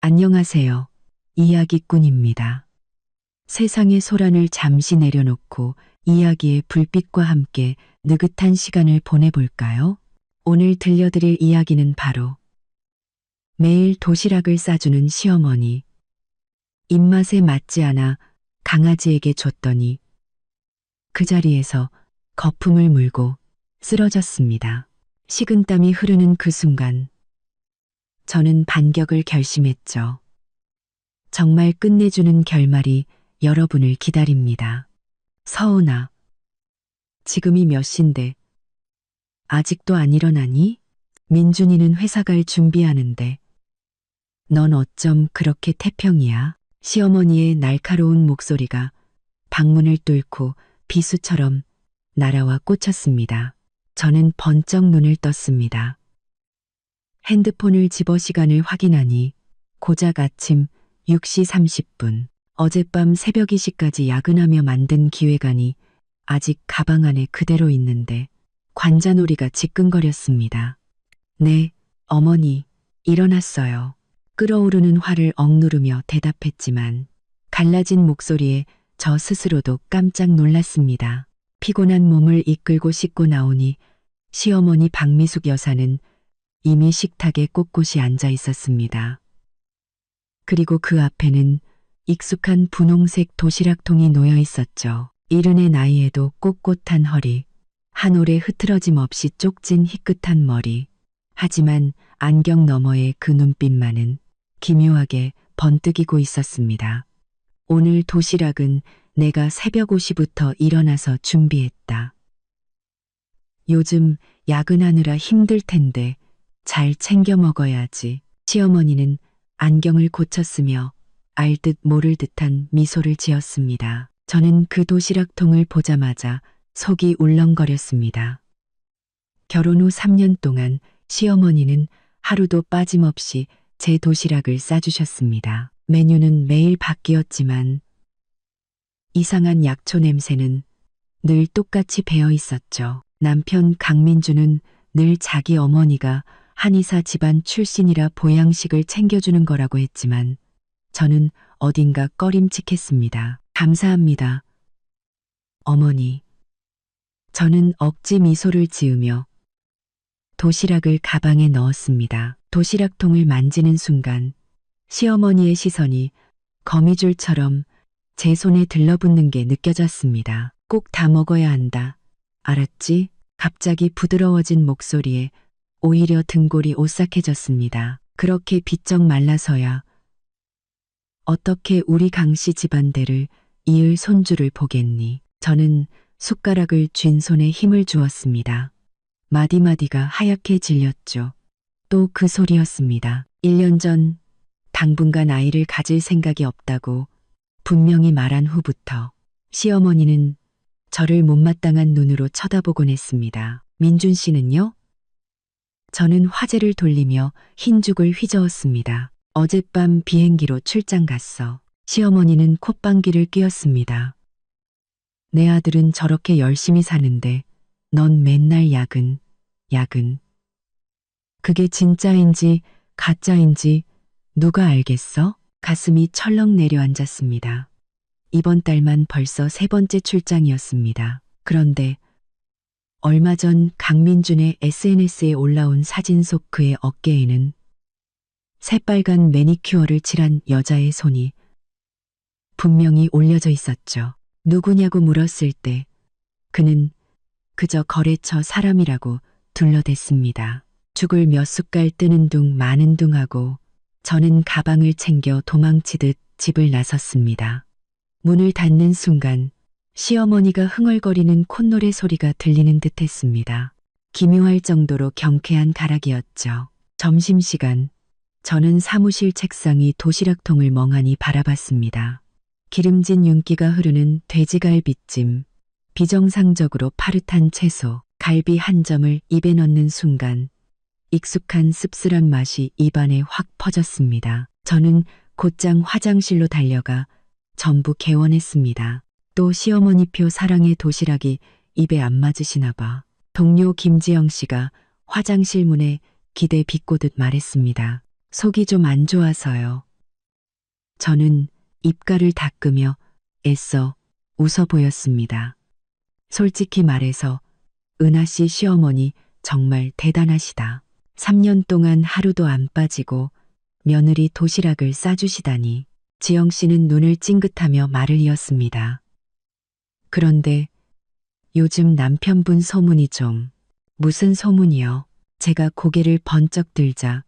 안녕하세요. 이야기꾼입니다. 세상의 소란을 잠시 내려놓고 이야기의 불빛과 함께 느긋한 시간을 보내볼까요? 오늘 들려드릴 이야기는 바로 매일 도시락을 싸주는 시어머니. 입맛에 맞지 않아 강아지에게 줬더니 그 자리에서 거품을 물고 쓰러졌습니다. 식은땀이 흐르는 그 순간 저는 반격을 결심했죠. 정말 끝내주는 결말이 여러분을 기다립니다. 서은아, 지금이 몇 시인데 아직도 안 일어나니? 민준이는 회사 갈 준비하는데 넌 어쩜 그렇게 태평이야? 시어머니의 날카로운 목소리가 방문을 뚫고 비수처럼 날아와 꽂혔습니다. 저는 번쩍 눈을 떴습니다. 핸드폰을 집어 시간을 확인하니 고작 아침 6시 30분. 어젯밤 새벽 2시까지 야근하며 만든 기획안이 아직 가방 안에 그대로 있는데 관자놀이가 지끈거렸습니다. 네, 어머니, 일어났어요. 끓어오르는 화를 억누르며 대답했지만 갈라진 목소리에 저 스스로도 깜짝 놀랐습니다. 피곤한 몸을 이끌고 씻고 나오니 시어머니 박미숙 여사는 이미 식탁에 꼿꼿이 앉아 있었습니다. 그리고 그 앞에는 익숙한 분홍색 도시락통이 놓여 있었죠. 이른의 나이에도 꼿꼿한 허리, 한 올에 흐트러짐 없이 쪽진 희끗한 머리. 하지만 안경 너머의 그 눈빛만은 기묘하게 번뜩이고 있었습니다. 오늘 도시락은 내가 새벽 5시부터 일어나서 준비했다. 요즘 야근하느라 힘들 텐데 잘 챙겨 먹어야지. 시어머니는 안경을 고쳤으며 알듯 모를 듯한 미소를 지었습니다. 저는 그 도시락통을 보자마자 속이 울렁거렸습니다. 결혼 후 3년 동안 시어머니는 하루도 빠짐없이 제 도시락을 싸주셨습니다. 메뉴는 매일 바뀌었지만 이상한 약초 냄새는 늘 똑같이 배어 있었죠. 남편 강민주는 늘 자기 어머니가 한의사 집안 출신이라 보양식을 챙겨주는 거라고 했지만 저는 어딘가 꺼림칙했습니다. 감사합니다. 어머니. 저는 억지 미소를 지으며 도시락을 가방에 넣었습니다. 도시락통을 만지는 순간 시어머니의 시선이 거미줄처럼 제 손에 들러붙는 게 느껴졌습니다. 꼭 다 먹어야 한다. 알았지? 갑자기 부드러워진 목소리에 오히려 등골이 오싹해졌습니다. 그렇게 비쩍 말라서야 어떻게 우리 강씨 집안대를 이을 손주를 보겠니? 저는 숟가락을 쥔 손에 힘을 주었습니다. 마디마디가 하얗게 질렸죠. 또 그 소리였습니다. 1년 전 당분간 아이를 가질 생각이 없다고 분명히 말한 후부터 시어머니는 저를 못마땅한 눈으로 쳐다보곤 했습니다. 민준 씨는요? 저는 화제를 돌리며 흰죽을 휘저었습니다. 어젯밤 비행기로 출장 갔어. 시어머니는 콧방귀를 뀌었습니다. 내 아들은 저렇게 열심히 사는데 넌 맨날 야근. 그게 진짜인지 가짜인지 누가 알겠어? 가슴이 철렁 내려앉았습니다. 이번 달만 벌써 3번째 출장이었습니다. 그런데 얼마 전 강민준의 SNS에 올라온 사진 속 그의 어깨에는 새빨간 매니큐어를 칠한 여자의 손이 분명히 올려져 있었죠. 누구냐고 물었을 때 그는 그저 거래처 사람이라고 둘러댔습니다. 죽을 몇 숟갈 뜨는 둥 마는 둥 하고 저는 가방을 챙겨 도망치듯 집을 나섰습니다. 문을 닫는 순간 시어머니가 흥얼거리는 콧노래 소리가 들리는 듯 했습니다. 기묘할 정도로 경쾌한 가락이었죠. 점심시간, 저는 사무실 책상이 도시락통을 멍하니 바라봤습니다. 기름진 윤기가 흐르는 돼지갈비찜, 비정상적으로 파릇한 채소, 갈비 한 점을 입에 넣는 순간 익숙한 씁쓸한 맛이 입안에 확 퍼졌습니다. 저는 곧장 화장실로 달려가 전부 개원했습니다. 또 시어머니표 사랑의 도시락이 입에 안 맞으시나 봐. 동료 김지영 씨가 화장실 문에 기대 비꼬듯 말했습니다. 속이 좀 안 좋아서요. 저는 입가를 닦으며 애써 웃어 보였습니다. 솔직히 말해서 은하 씨 시어머니 정말 대단하시다. 3년 동안 하루도 안 빠지고 며느리 도시락을 싸주시다니. 지영 씨는 눈을 찡긋하며 말을 이었습니다. 그런데 요즘 남편분 소문이 좀. 무슨 소문이요? 제가 고개를 번쩍 들자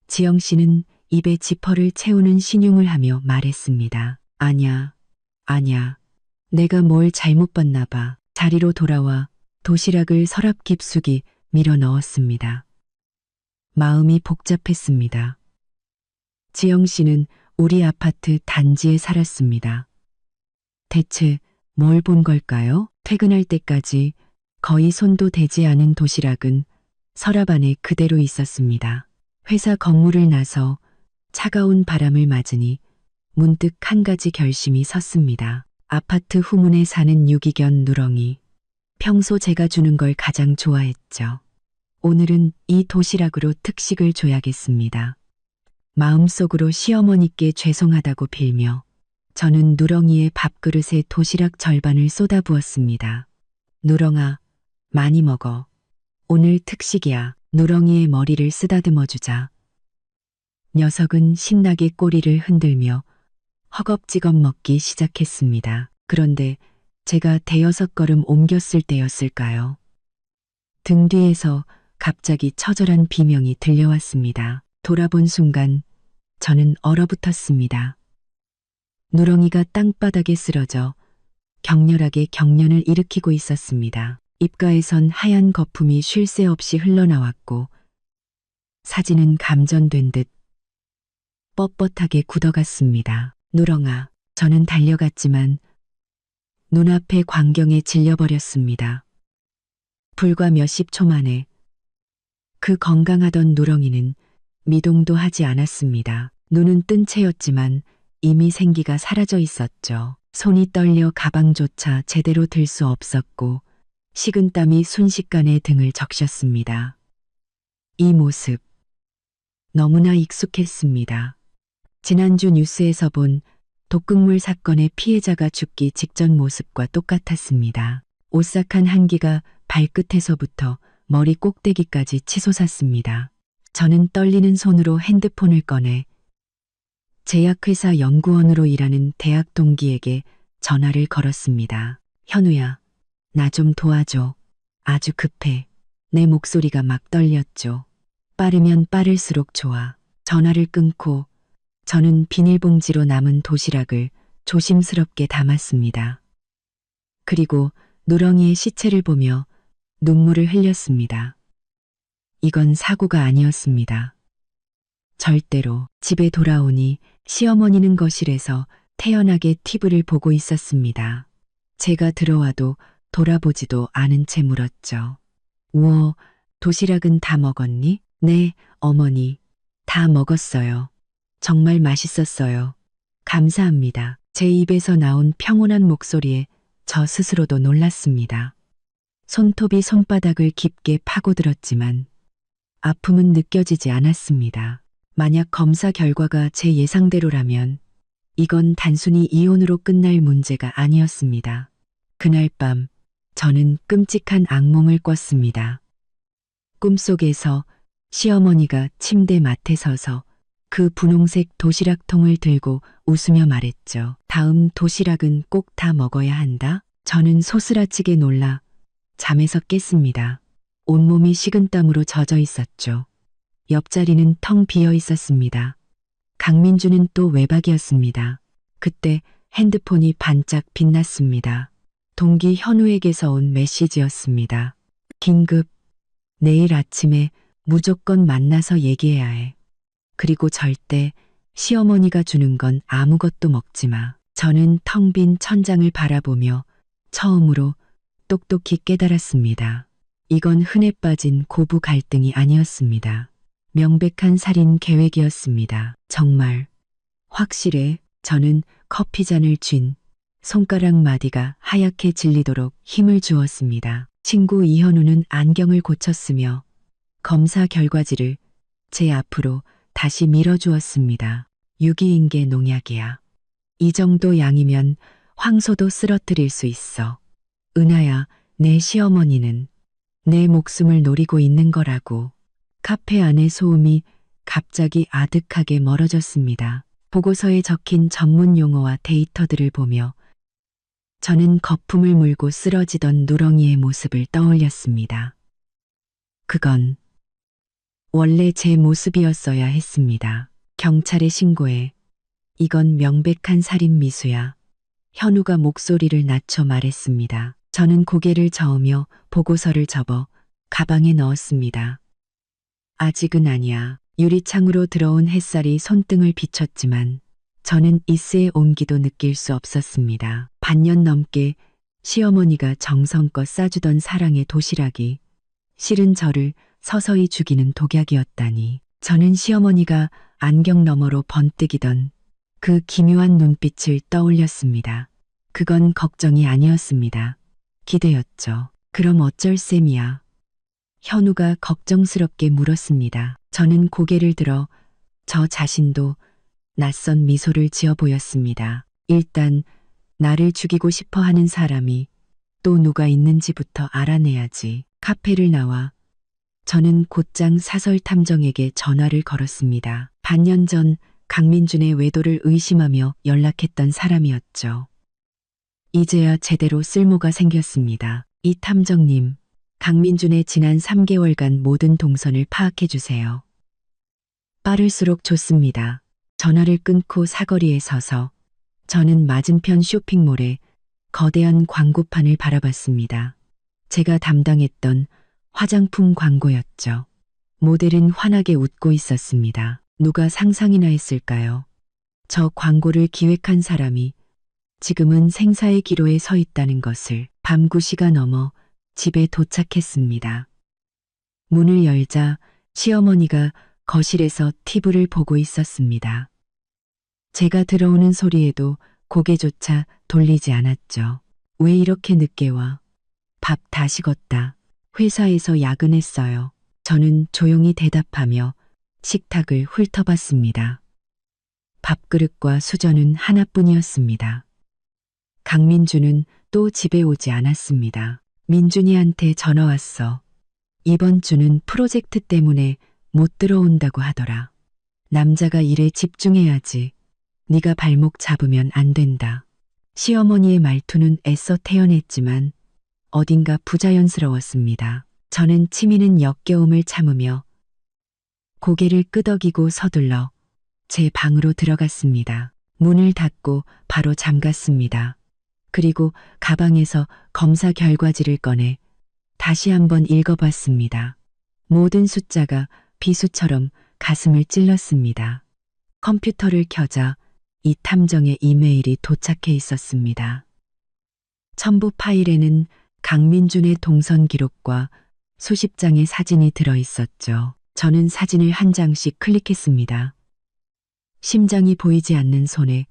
지영 씨는 입에 지퍼를 채우는 신용을 하며 말했습니다. 아냐, 아냐. 내가 뭘 잘못 봤나 봐. 자리로 돌아와 도시락을 서랍 깊숙이 밀어 넣었습니다. 마음이 복잡했습니다. 지영 씨는 우리 아파트 단지에 살았습니다. 대체 뭘 본 걸까요? 퇴근할 때까지 거의 손도 대지 않은 도시락은 서랍 안에 그대로 있었습니다. 회사 건물을 나서 차가운 바람을 맞으니 문득 한 가지 결심이 섰습니다. 아파트 후문에 사는 유기견 누렁이. 평소 제가 주는 걸 가장 좋아했죠. 오늘은 이 도시락으로 특식을 줘야겠습니다. 마음속으로 시어머니께 죄송하다고 빌며 저는 누렁이의 밥그릇에 도시락 절반을 쏟아부었습니다. 누렁아, 많이 먹어. 오늘 특식이야. 누렁이의 머리를 쓰다듬어 주자. 녀석은 신나게 꼬리를 흔들며 허겁지겁 먹기 시작했습니다. 그런데 제가 대여섯 걸음 옮겼을 때였을까요? 등 뒤에서 갑자기 처절한 비명이 들려왔습니다. 돌아본 순간 저는 얼어붙었습니다. 누렁이가 땅바닥에 쓰러져 격렬하게 경련을 일으키고 있었습니다. 입가에선 하얀 거품이 쉴 새 없이 흘러나왔고 사진은 감전된 듯 뻣뻣하게 굳어갔습니다. 누렁아, 저는 달려갔지만 눈앞의 광경에 질려버렸습니다. 불과 몇십 초 만에 그 건강하던 누렁이는 미동도 하지 않았습니다. 눈은 뜬 채였지만 이미 생기가 사라져 있었죠. 손이 떨려 가방조차 제대로 들 수 없었고 식은땀이 순식간에 등을 적셨습니다. 이 모습 너무나 익숙했습니다. 지난주 뉴스에서 본 독극물 사건의 피해자가 죽기 직전 모습과 똑같았습니다. 오싹한 한기가 발끝에서부터 머리 꼭대기까지 치솟았습니다. 저는 떨리는 손으로 핸드폰을 꺼내 제약회사 연구원으로 일하는 대학 동기에게 전화를 걸었습니다. 현우야, 나 좀 도와줘. 아주 급해. 내 목소리가 막 떨렸죠. 빠르면 빠를수록 좋아. 전화를 끊고 저는 비닐봉지로 남은 도시락을 조심스럽게 담았습니다. 그리고 누렁이의 시체를 보며 눈물을 흘렸습니다. 이건 사고가 아니었습니다. 절대로. 집에 돌아오니 시어머니는 거실에서 태연하게 TV를 보고 있었습니다. 제가 들어와도 돌아보지도 않은 채 물었죠. 우와, 도시락은 다 먹었니? 네, 어머니. 다 먹었어요. 정말 맛있었어요. 감사합니다. 제 입에서 나온 평온한 목소리에 저 스스로도 놀랐습니다. 손톱이 손바닥을 깊게 파고들었지만 아픔은 느껴지지 않았습니다. 만약 검사 결과가 제 예상대로라면 이건 단순히 이혼으로 끝날 문제가 아니었습니다. 그날 밤 저는 끔찍한 악몽을 꿨습니다. 꿈속에서 시어머니가 침대 맡에 서서 그 분홍색 도시락통을 들고 웃으며 말했죠. 다음 도시락은 꼭 다 먹어야 한다. 저는 소스라치게 놀라 잠에서 깼습니다. 온몸이 식은땀으로 젖어 있었죠. 옆자리는 텅 비어 있었습니다. 강민주는 또 외박이었습니다. 그때 핸드폰이 반짝 빛났습니다. 동기 현우에게서 온 메시지였습니다. 긴급, 내일 아침에 무조건 만나서 얘기해야 해. 그리고 절대 시어머니가 주는 건 아무것도 먹지 마. 저는 텅 빈 천장을 바라보며 처음으로 똑똑히 깨달았습니다. 이건 흔해 빠진 고부 갈등이 아니었습니다. 명백한 살인 계획이었습니다. 정말 확실해. 저는 커피잔을 쥔 손가락 마디가 하얗게 질리도록 힘을 주었습니다. 친구 이현우는 안경을 고쳤으며 검사 결과지를 제 앞으로 다시 밀어주었습니다. 유기인계 농약이야. 이 정도 양이면 황소도 쓰러뜨릴 수 있어. 은하야, 내 시어머니는 내 목숨을 노리고 있는 거라고. 카페 안의 소음이 갑자기 아득하게 멀어졌습니다. 보고서에 적힌 전문 용어와 데이터들을 보며 저는 거품을 물고 쓰러지던 누렁이의 모습을 떠올렸습니다. 그건 원래 제 모습이었어야 했습니다. 경찰에 신고해. 이건 명백한 살인 미수야. 현우가 목소리를 낮춰 말했습니다. 저는 고개를 저으며 보고서를 접어 가방에 넣었습니다. 아직은 아니야. 유리창으로 들어온 햇살이 손등을 비췄지만 저는 이스의 온기도 느낄 수 없었습니다. 반년 넘게 시어머니가 정성껏 싸주던 사랑의 도시락이 실은 저를 서서히 죽이는 독약이었다니. 저는 시어머니가 안경 너머로 번뜩이던 그 기묘한 눈빛을 떠올렸습니다. 그건 걱정이 아니었습니다. 기대였죠. 그럼 어쩔 셈이야? 현우가 걱정스럽게 물었습니다. 저는 고개를 들어 저 자신도 낯선 미소를 지어 보였습니다. 일단 나를 죽이고 싶어 하는 사람이 또 누가 있는지부터 알아내야지. 카페를 나와 저는 곧장 사설 탐정에게 전화를 걸었습니다. 반년 전 강민준의 외도를 의심하며 연락했던 사람이었죠. 이제야 제대로 쓸모가 생겼습니다. 이 탐정님, 강민준의 지난 3개월간 모든 동선을 파악해 주세요. 빠를수록 좋습니다. 전화를 끊고 사거리에 서서 저는 맞은편 쇼핑몰에 거대한 광고판을 바라봤습니다. 제가 담당했던 화장품 광고였죠. 모델은 환하게 웃고 있었습니다. 누가 상상이나 했을까요? 저 광고를 기획한 사람이 지금은 생사의 기로에 서 있다는 것을. 밤 9시가 넘어 집에 도착했습니다. 문을 열자 시어머니가 거실에서 TV를 보고 있었습니다. 제가 들어오는 소리에도 고개조차 돌리지 않았죠. 왜 이렇게 늦게 와? 밥 다 식었다. 회사에서 야근했어요. 저는 조용히 대답하며 식탁을 훑어봤습니다. 밥그릇과 수저는 하나뿐이었습니다. 강민주는 또 집에 오지 않았습니다. 민준이한테 전화 왔어. 이번 주는 프로젝트 때문에 못 들어온다고 하더라. 남자가 일에 집중해야지. 네가 발목 잡으면 안 된다. 시어머니의 말투는 애써 태연했지만 어딘가 부자연스러웠습니다. 저는 치미는 역겨움을 참으며 고개를 끄덕이고 서둘러 제 방으로 들어갔습니다. 문을 닫고 바로 잠갔습니다. 그리고 가방에서 검사 결과지를 꺼내 다시 한번 읽어봤습니다. 모든 숫자가 비수처럼 가슴을 찔렀습니다. 컴퓨터를 켜자 이 탐정의 이메일이 도착해 있었습니다. 첨부 파일에는 강민준의 동선 기록과 수십 장의 사진이 들어 있었죠. 저는 사진을 한 장씩 클릭했습니다. 심장이 보이지 않는 손에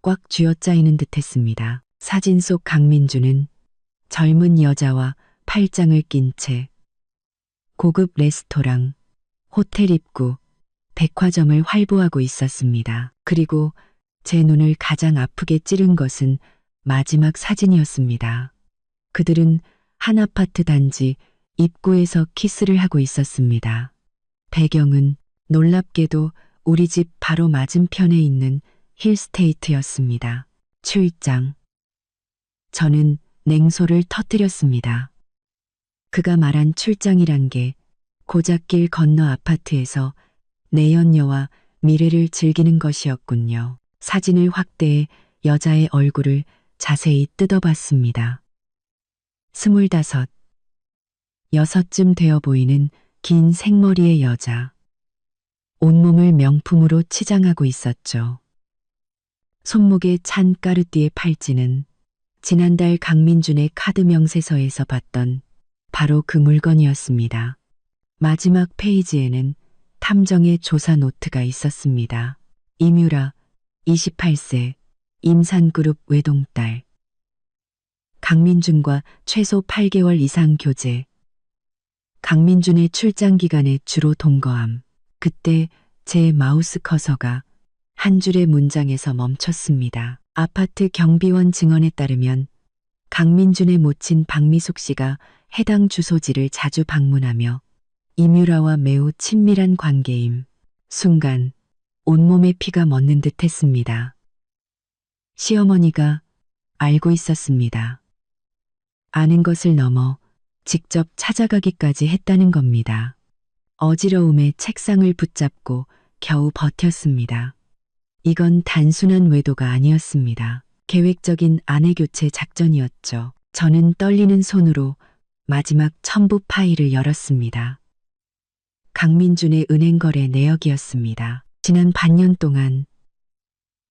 꽉 쥐어짜이는 듯했습니다. 사진 속 강민주는 젊은 여자와 팔짱을 낀 채 고급 레스토랑, 호텔 입구, 백화점을 활보하고 있었습니다. 그리고 제 눈을 가장 아프게 찌른 것은 마지막 사진이었습니다. 그들은 한 아파트 단지 입구에서 키스를 하고 있었습니다. 배경은 놀랍게도 우리 집 바로 맞은편에 있는 힐스테이트였습니다. 출장. 저는 냉소를 터뜨렸습니다. 그가 말한 출장이란 게 고작 길 건너 아파트에서 내연녀와 미래를 즐기는 것이었군요. 사진을 확대해 여자의 얼굴을 자세히 뜯어봤습니다. 25, 6쯤 되어 보이는 긴 생머리의 여자. 온몸을 명품으로 치장하고 있었죠. 손목에 찬 까르띠에 팔찌는 지난달 강민준의 카드 명세서에서 봤던 바로 그 물건이었습니다. 마지막 페이지에는 탐정의 조사 노트가 있었습니다. 이뮤라, 28세, 임산그룹 외동딸. 강민준과 최소 8개월 이상 교제. 강민준의 출장 기간에 주로 동거함. 그때 제 마우스 커서가 한 줄의 문장에서 멈췄습니다. 아파트 경비원 증언에 따르면 강민준의 모친 박미숙 씨가 해당 주소지를 자주 방문하며 이뮤라와 매우 친밀한 관계임. 순간 온몸에 피가 멎는 듯 했습니다. 시어머니가 알고 있었습니다. 아는 것을 넘어 직접 찾아가기까지 했다는 겁니다. 어지러움에 책상을 붙잡고 겨우 버텼습니다. 이건 단순한 외도가 아니었습니다. 계획적인 아내 교체 작전이었죠. 저는 떨리는 손으로 마지막 첨부 파일을 열었습니다. 강민준의 은행 거래 내역이었습니다. 지난 반년 동안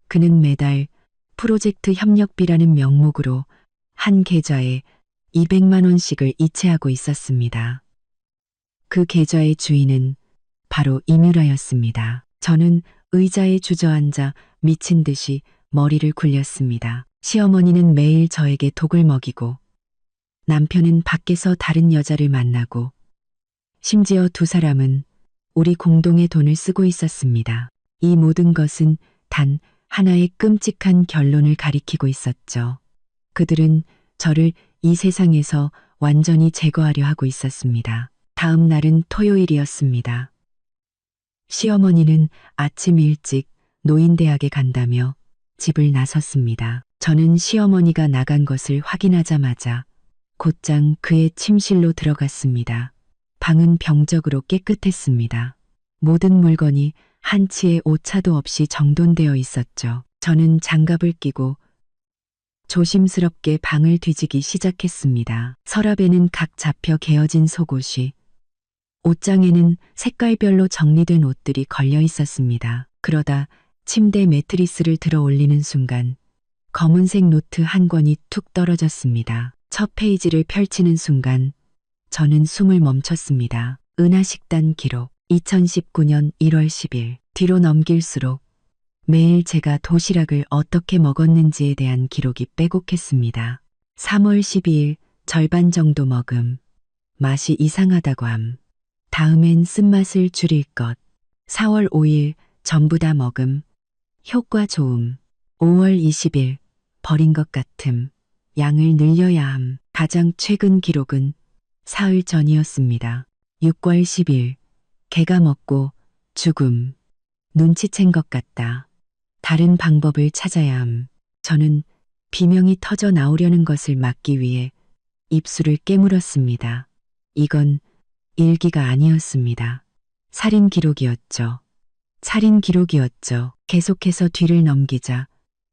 그는 매달 프로젝트 협력비라는 명목으로 한 계좌에 200만 원씩을 이체하고 있었습니다. 그 계좌의 주인은 바로 이뮤라였습니다. 저는 의자에 주저앉아 미친 듯이 머리를 굴렸습니다. 시어머니는 매일 저에게 독을 먹이고 남편은 밖에서 다른 여자를 만나고 심지어 두 사람은 우리 공동의 돈을 쓰고 있었습니다. 이 모든 것은 단 하나의 끔찍한 결론을 가리키고 있었죠. 그들은 저를 이 세상에서 완전히 제거하려 하고 있었습니다. 다음 날은 토요일이었습니다. 시어머니는 아침 일찍 노인대학에 간다며 집을 나섰습니다. 저는 시어머니가 나간 것을 확인하자마자 곧장 그의 침실로 들어갔습니다. 방은 병적으로 깨끗했습니다. 모든 물건이 한치의 오차도 없이 정돈되어 있었죠. 저는 장갑을 끼고 조심스럽게 방을 뒤지기 시작했습니다. 서랍에는 각 잡혀 개어진 속옷이, 옷장에는 색깔별로 정리된 옷들이 걸려 있었습니다. 그러다 침대 매트리스를 들어 올리는 순간 검은색 노트 한 권이 툭 떨어졌습니다. 첫 페이지를 펼치는 순간 저는 숨을 멈췄습니다. 은하식단 기록 2019년 1월 10일. 뒤로 넘길수록 매일 제가 도시락을 어떻게 먹었는지에 대한 기록이 빼곡했습니다. 3월 12일 절반 정도 먹음. 맛이 이상하다고 함. 다음엔 쓴맛을 줄일 것. 4월 5일 전부 다 먹음. 효과 좋음. 5월 20일 버린 것 같음. 양을 늘려야 함. 가장 최근 기록은 사흘 전이었습니다. 6월 10일 개가 먹고 죽음. 눈치챈 것 같다. 다른 방법을 찾아야 함. 저는 비명이 터져 나오려는 것을 막기 위해 입술을 깨물었습니다. 이건 일기가 아니었습니다. 살인 기록이었죠. 살인 기록이었죠. 계속해서 뒤를 넘기자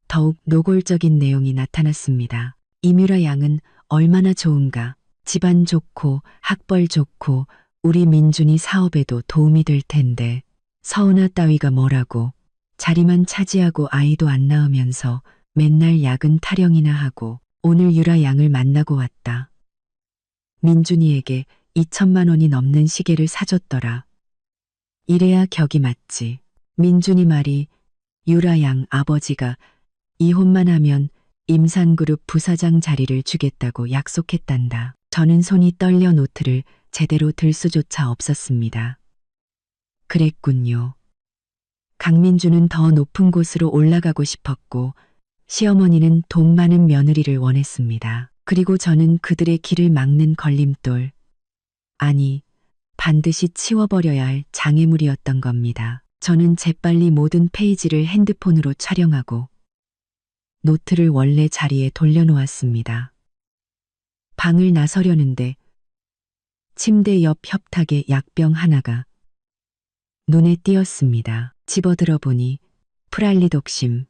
더욱 노골적인 내용이 나타났습니다. 이뮤라 양은 얼마나 좋은가. 집안 좋고 학벌 좋고 우리 민준이 사업에도 도움이 될 텐데 서운하 따위가 뭐라고. 자리만 차지하고 아이도 안 낳으면서 맨날 야근 타령이나 하고 오늘 유라 양을 만나고 왔다. 민준이에게 2천만 원이 넘는 시계를 사줬더라. 이래야 격이 맞지. 민준이 말이 유라 양 아버지가 이혼만 하면 임산그룹 부사장 자리를 주겠다고 약속했단다. 저는 손이 떨려 노트를 제대로 들 수조차 없었습니다. 그랬군요. 강민주는 더 높은 곳으로 올라가고 싶었고 시어머니는 돈 많은 며느리를 원했습니다. 그리고 저는 그들의 길을 막는 걸림돌, 아니 반드시 치워버려야 할 장애물이었던 겁니다. 저는 재빨리 모든 페이지를 핸드폰으로 촬영하고 노트를 원래 자리에 돌려놓았습니다. 방을 나서려는데 침대 옆 협탁에 약병 하나가 눈에 띄었습니다. 집어들어 보니 프랄리독심,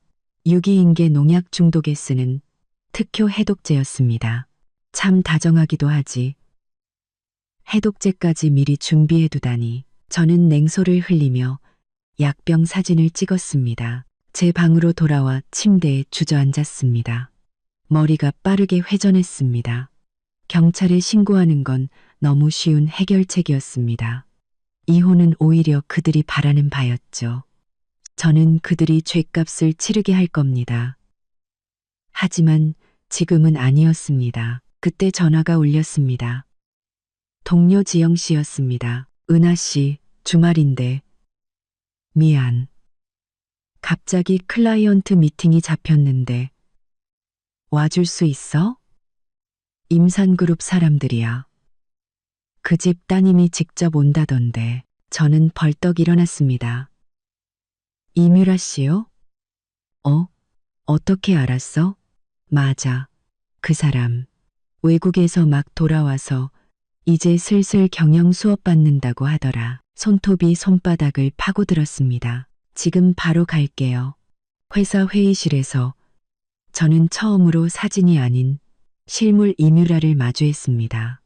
유기인계 농약 중독에 쓰는 특효 해독제였습니다. 참 다정하기도 하지. 해독제까지 미리 준비해두다니. 저는 냉소를 흘리며 약병 사진을 찍었습니다. 제 방으로 돌아와 침대에 주저앉았습니다. 머리가 빠르게 회전했습니다. 경찰에 신고하는 건 너무 쉬운 해결책이었습니다. 이혼은 오히려 그들이 바라는 바였죠. 저는 그들이 죗값을 치르게 할 겁니다. 하지만 지금은 아니었습니다. 그때 전화가 울렸습니다. 동료 지영 씨였습니다. 은하 씨, 주말인데. 미안. 갑자기 클라이언트 미팅이 잡혔는데 와줄 수 있어? 임산그룹 사람들이야. 그 집 따님이 직접 온다던데. 저는 벌떡 일어났습니다. 이뮤라 씨요? 어떻게 알았어? 맞아. 그 사람. 외국에서 막 돌아와서 이제 슬슬 경영 수업 받는다고 하더라. 손톱이 손바닥을 파고들었습니다. 지금 바로 갈게요. 회사 회의실에서 저는 처음으로 사진이 아닌 실물 이뮤라를 마주했습니다.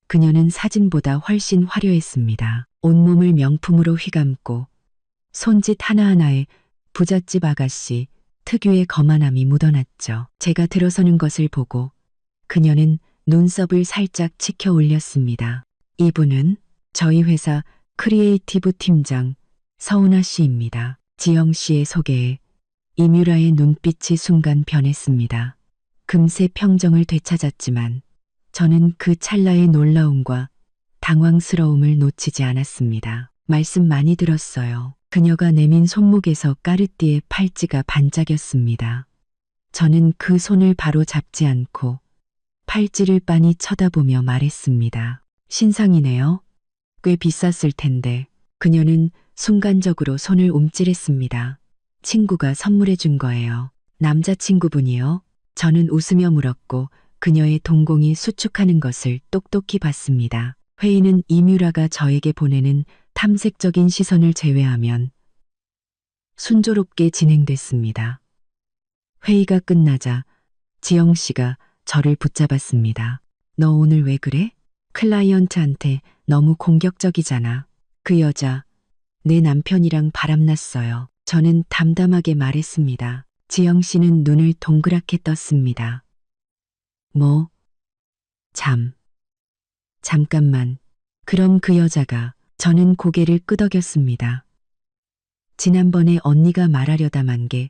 그녀는 사진보다 훨씬 화려했습니다. 온몸을 명품으로 휘감고 손짓 하나하나에 부잣집 아가씨 특유의 거만함이 묻어났죠. 제가 들어서는 것을 보고 그녀는 눈썹을 살짝 치켜 올렸습니다. 이분은 저희 회사 크리에이티브 팀장 서운아 씨입니다. 지영 씨의 소개에 이뮤라의 눈빛이 순간 변했습니다. 금세 평정을 되찾았지만 저는 그 찰나의 놀라움과 당황스러움을 놓치지 않았습니다. 말씀 많이 들었어요. 그녀가 내민 손목에서 까르띠에 팔찌가 반짝였습니다. 저는 그 손을 바로 잡지 않고 팔찌를 빤히 쳐다보며 말했습니다. 신상이네요. 꽤 비쌌을 텐데. 그녀는 순간적으로 손을 움찔했습니다. 친구가 선물해 준 거예요. 남자친구분이요? 저는 웃으며 물었고 그녀의 동공이 수축하는 것을 똑똑히 봤습니다. 회의는 이뮤라가 저에게 보내는 탐색적인 시선을 제외하면 순조롭게 진행됐습니다. 회의가 끝나자 지영 씨가 저를 붙잡았습니다. 너 오늘 왜 그래? 클라이언트한테 너무 공격적이잖아. 그 여자, 내 남편이랑 바람났어요. 저는 담담하게 말했습니다. 지영 씨는 눈을 동그랗게 떴습니다. 뭐? 잠깐만. 그럼 그 여자가. 저는 고개를 끄덕였습니다. 지난번에 언니가 말하려다만 게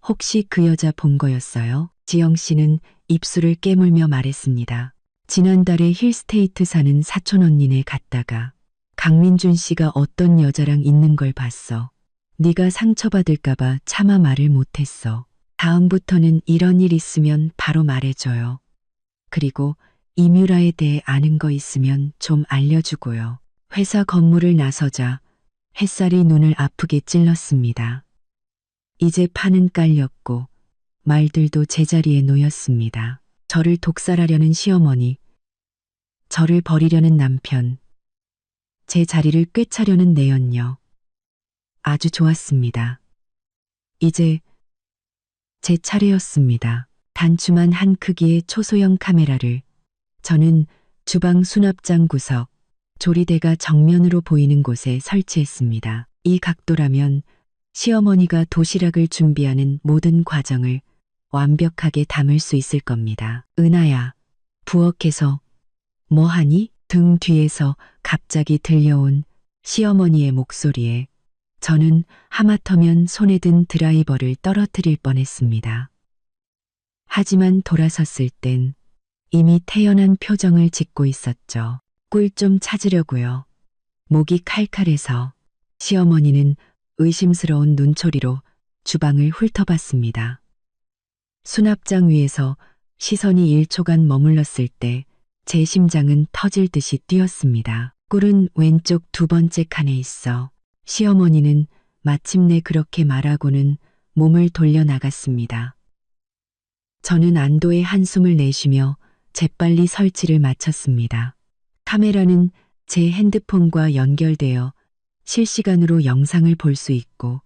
혹시 그 여자 본 거였어요? 지영 씨는 입술을 깨물며 말했습니다. 지난달에 힐스테이트 사는 사촌 언니네 갔다가 강민준 씨가 어떤 여자랑 있는 걸 봤어. 네가 상처받을까봐 차마 말을 못했어. 다음부터는 이런 일 있으면 바로 말해줘요. 그리고 이뮤라에 대해 아는 거 있으면 좀 알려주고요. 회사 건물을 나서자 햇살이 눈을 아프게 찔렀습니다. 이제 판은 깔렸고 말들도 제자리에 놓였습니다. 저를 독살하려는 시어머니, 저를 버리려는 남편, 제 자리를 꿰차려는 내연녀. 아주 좋았습니다. 이제 제 차례였습니다. 단추만 한 크기의 초소형 카메라를 저는 주방 수납장 구석, 조리대가 정면으로 보이는 곳에 설치했습니다. 이 각도라면 시어머니가 도시락을 준비하는 모든 과정을 완벽하게 담을 수 있을 겁니다. 은하야, 부엌에서 뭐하니? 등 뒤에서 갑자기 들려온 시어머니의 목소리에 저는 하마터면 손에 든 드라이버를 떨어뜨릴 뻔했습니다. 하지만 돌아섰을 땐 이미 태연한 표정을 짓고 있었죠. 꿀 좀 찾으려고요. 목이 칼칼해서 시어머니는 의심스러운 눈초리로 주방을 훑어봤습니다. 수납장 위에서 시선이 1초간 머물렀을 때 제 심장은 터질 듯이 뛰었습니다. 꿀은 왼쪽 두 번째 칸에 있어. 시어머니는 마침내 그렇게 말하고는 몸을 돌려나갔습니다. 저는 안도의 한숨을 내쉬며 재빨리 설치를 마쳤습니다. 카메라는 제 핸드폰과 연결되어 실시간으로 영상을 볼 수 있고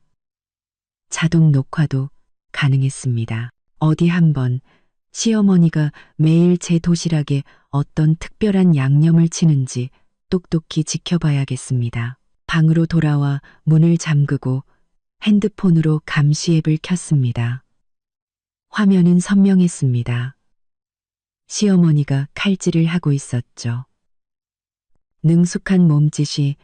자동 녹화도 가능했습니다. 어디 한번 시어머니가 매일 제 도시락에 어떤 특별한 양념을 치는지 똑똑히 지켜봐야겠습니다. 방으로 돌아와 문을 잠그고 핸드폰으로 감시 앱을 켰습니다. 화면은 선명했습니다. 시어머니가 칼질을 하고 있었죠. 능숙한 몸짓이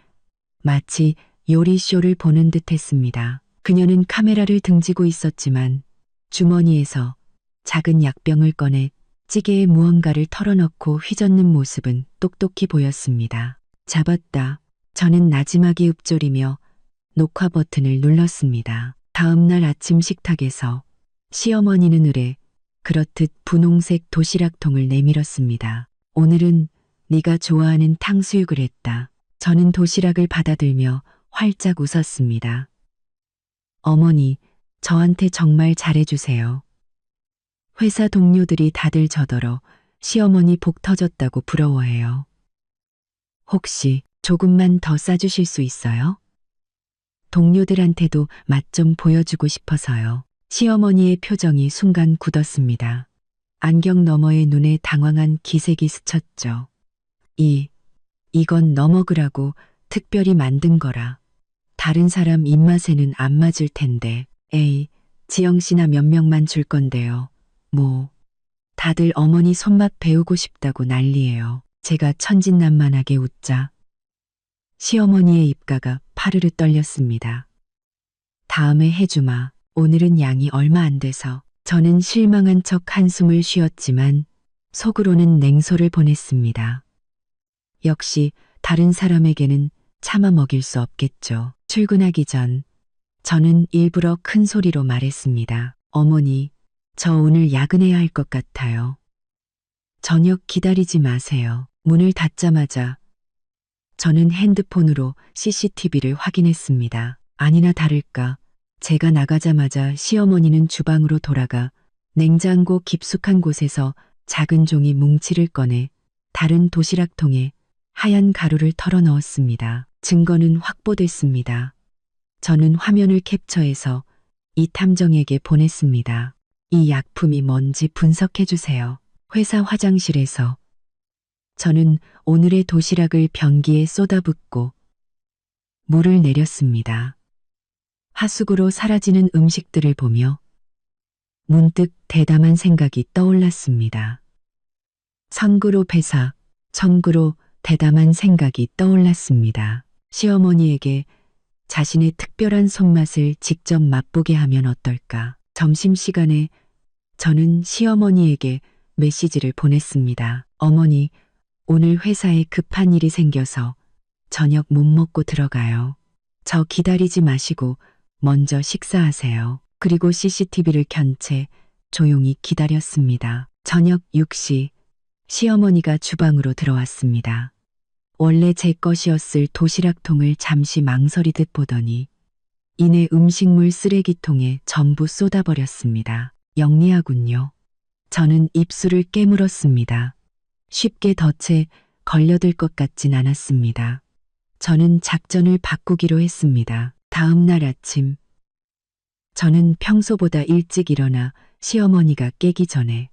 마치 요리쇼를 보는 듯 했습니다. 그녀는 카메라를 등지고 있었지만 주머니에서 작은 약병을 꺼내 찌개에 무언가를 털어넣고 휘젓는 모습은 똑똑히 보였습니다. 잡았다. 저는 나지막이 읊조리며 녹화 버튼을 눌렀습니다. 다음 날 아침 식탁에서 시어머니는 으레 그렇듯 분홍색 도시락통을 내밀었습니다. 오늘은 네가 좋아하는 탕수육을 했다. 저는 도시락을 받아들며 활짝 웃었습니다. 어머니, 저한테 정말 잘해주세요. 회사 동료들이 다들 저더러 시어머니 복 터졌다고 부러워해요. 혹시 조금만 더 싸주실 수 있어요? 동료들한테도 맛 좀 보여주고 싶어서요. 시어머니의 표정이 순간 굳었습니다. 안경 너머의 눈에 당황한 기색이 스쳤죠. 이건 너 먹으라고 특별히 만든 거라. 다른 사람 입맛에는 안 맞을 텐데. 에이, 지영 씨나 몇 명만 줄 건데요. 뭐, 다들 어머니 손맛 배우고 싶다고 난리예요. 제가 천진난만하게 웃자 시어머니의 입가가 파르르 떨렸습니다. 다음에 해주마. 오늘은 양이 얼마 안 돼서. 저는 실망한 척 한숨을 쉬었지만 속으로는 냉소를 보냈습니다. 역시 다른 사람에게는 차마 먹일 수 없겠죠. 출근하기 전 저는 일부러 큰 소리로 말했습니다. 어머니, 저 오늘 야근해야 할 것 같아요. 저녁 기다리지 마세요. 문을 닫자마자 저는 핸드폰으로 CCTV를 확인했습니다. 아니나 다를까 제가 나가자마자 시어머니는 주방으로 돌아가 냉장고 깊숙한 곳에서 작은 종이 뭉치를 꺼내 다른 도시락통에 하얀 가루를 털어 넣었습니다. 증거는 확보됐습니다. 저는 화면을 캡처해서 이 탐정에게 보냈습니다. 이 약품이 뭔지 분석해 주세요. 회사 화장실에서 저는 오늘의 도시락을 변기에 쏟아붓고 물을 내렸습니다. 하수구로 사라지는 음식들을 보며 문득 대담한 생각이 떠올랐습니다. 선구로 배사, 천구로 대담한 생각이 떠올랐습니다. 시어머니에게 자신의 특별한 손맛을 직접 맛보게 하면 어떨까? 점심시간에 저는 시어머니에게 메시지를 보냈습니다. 어머니, 오늘 회사에 급한 일이 생겨서 저녁 못 먹고 들어가요. 저 기다리지 마시고 먼저 식사하세요. 그리고 CCTV를 켠 채 조용히 기다렸습니다. 저녁 6시 시어머니가 주방으로 들어왔습니다. 원래 제 것이었을 도시락통을 잠시 망설이듯 보더니 이내 음식물 쓰레기통에 전부 쏟아버렸습니다. 영리하군요. 저는 입술을 깨물었습니다. 쉽게 덫에 걸려들 것 같진 않았습니다. 저는 작전을 바꾸기로 했습니다. 다음 날 아침 저는 평소보다 일찍 일어나 시어머니가 깨기 전에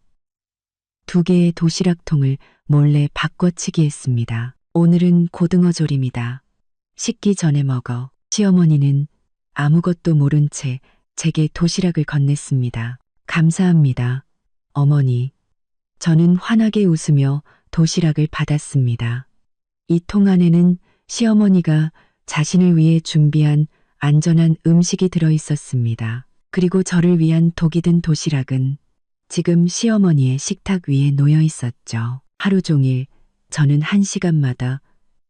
2개의 도시락통을 몰래 바꿔치기 했습니다. 오늘은 고등어 조림이다. 식기 전에 먹어. 시어머니는 아무것도 모른 채 제게 도시락을 건넸습니다. 감사합니다. 어머니. 저는 환하게 웃으며 도시락을 받았습니다. 이 통 안에는 시어머니가 자신을 위해 준비한 안전한 음식이 들어 있었습니다. 그리고 저를 위한 독이 든 도시락은 지금 시어머니의 식탁 위에 놓여 있었죠. 하루 종일 저는 1시간마다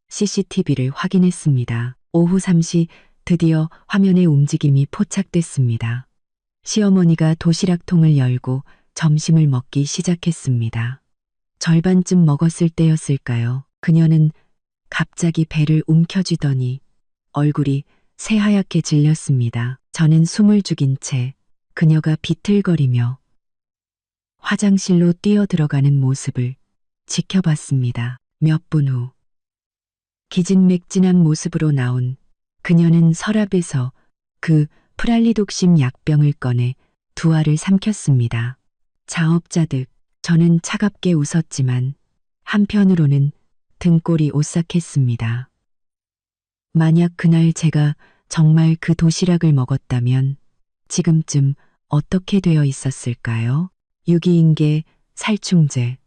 CCTV를 확인했습니다. 오후 3시 드디어 화면의 움직임이 포착됐습니다. 시어머니가 도시락통을 열고 점심을 먹기 시작했습니다. 절반쯤 먹었을 때였을까요? 그녀는 갑자기 배를 움켜쥐더니 얼굴이 새하얗게 질렸습니다. 저는 숨을 죽인 채 그녀가 비틀거리며 화장실로 뛰어들어가는 모습을 지켜봤습니다. 몇 분 후 기진맥진한 모습으로 나온 그녀는 서랍에서 그 프랄리독심 약병을 꺼내 2알을 삼켰습니다. 자업자득 저는 차갑게 웃었지만 한편으로는 등골이 오싹했습니다. 만약 그날 제가 정말 그 도시락을 먹었다면 지금쯤 어떻게 되어 있었을까요? 유기인계 살충제.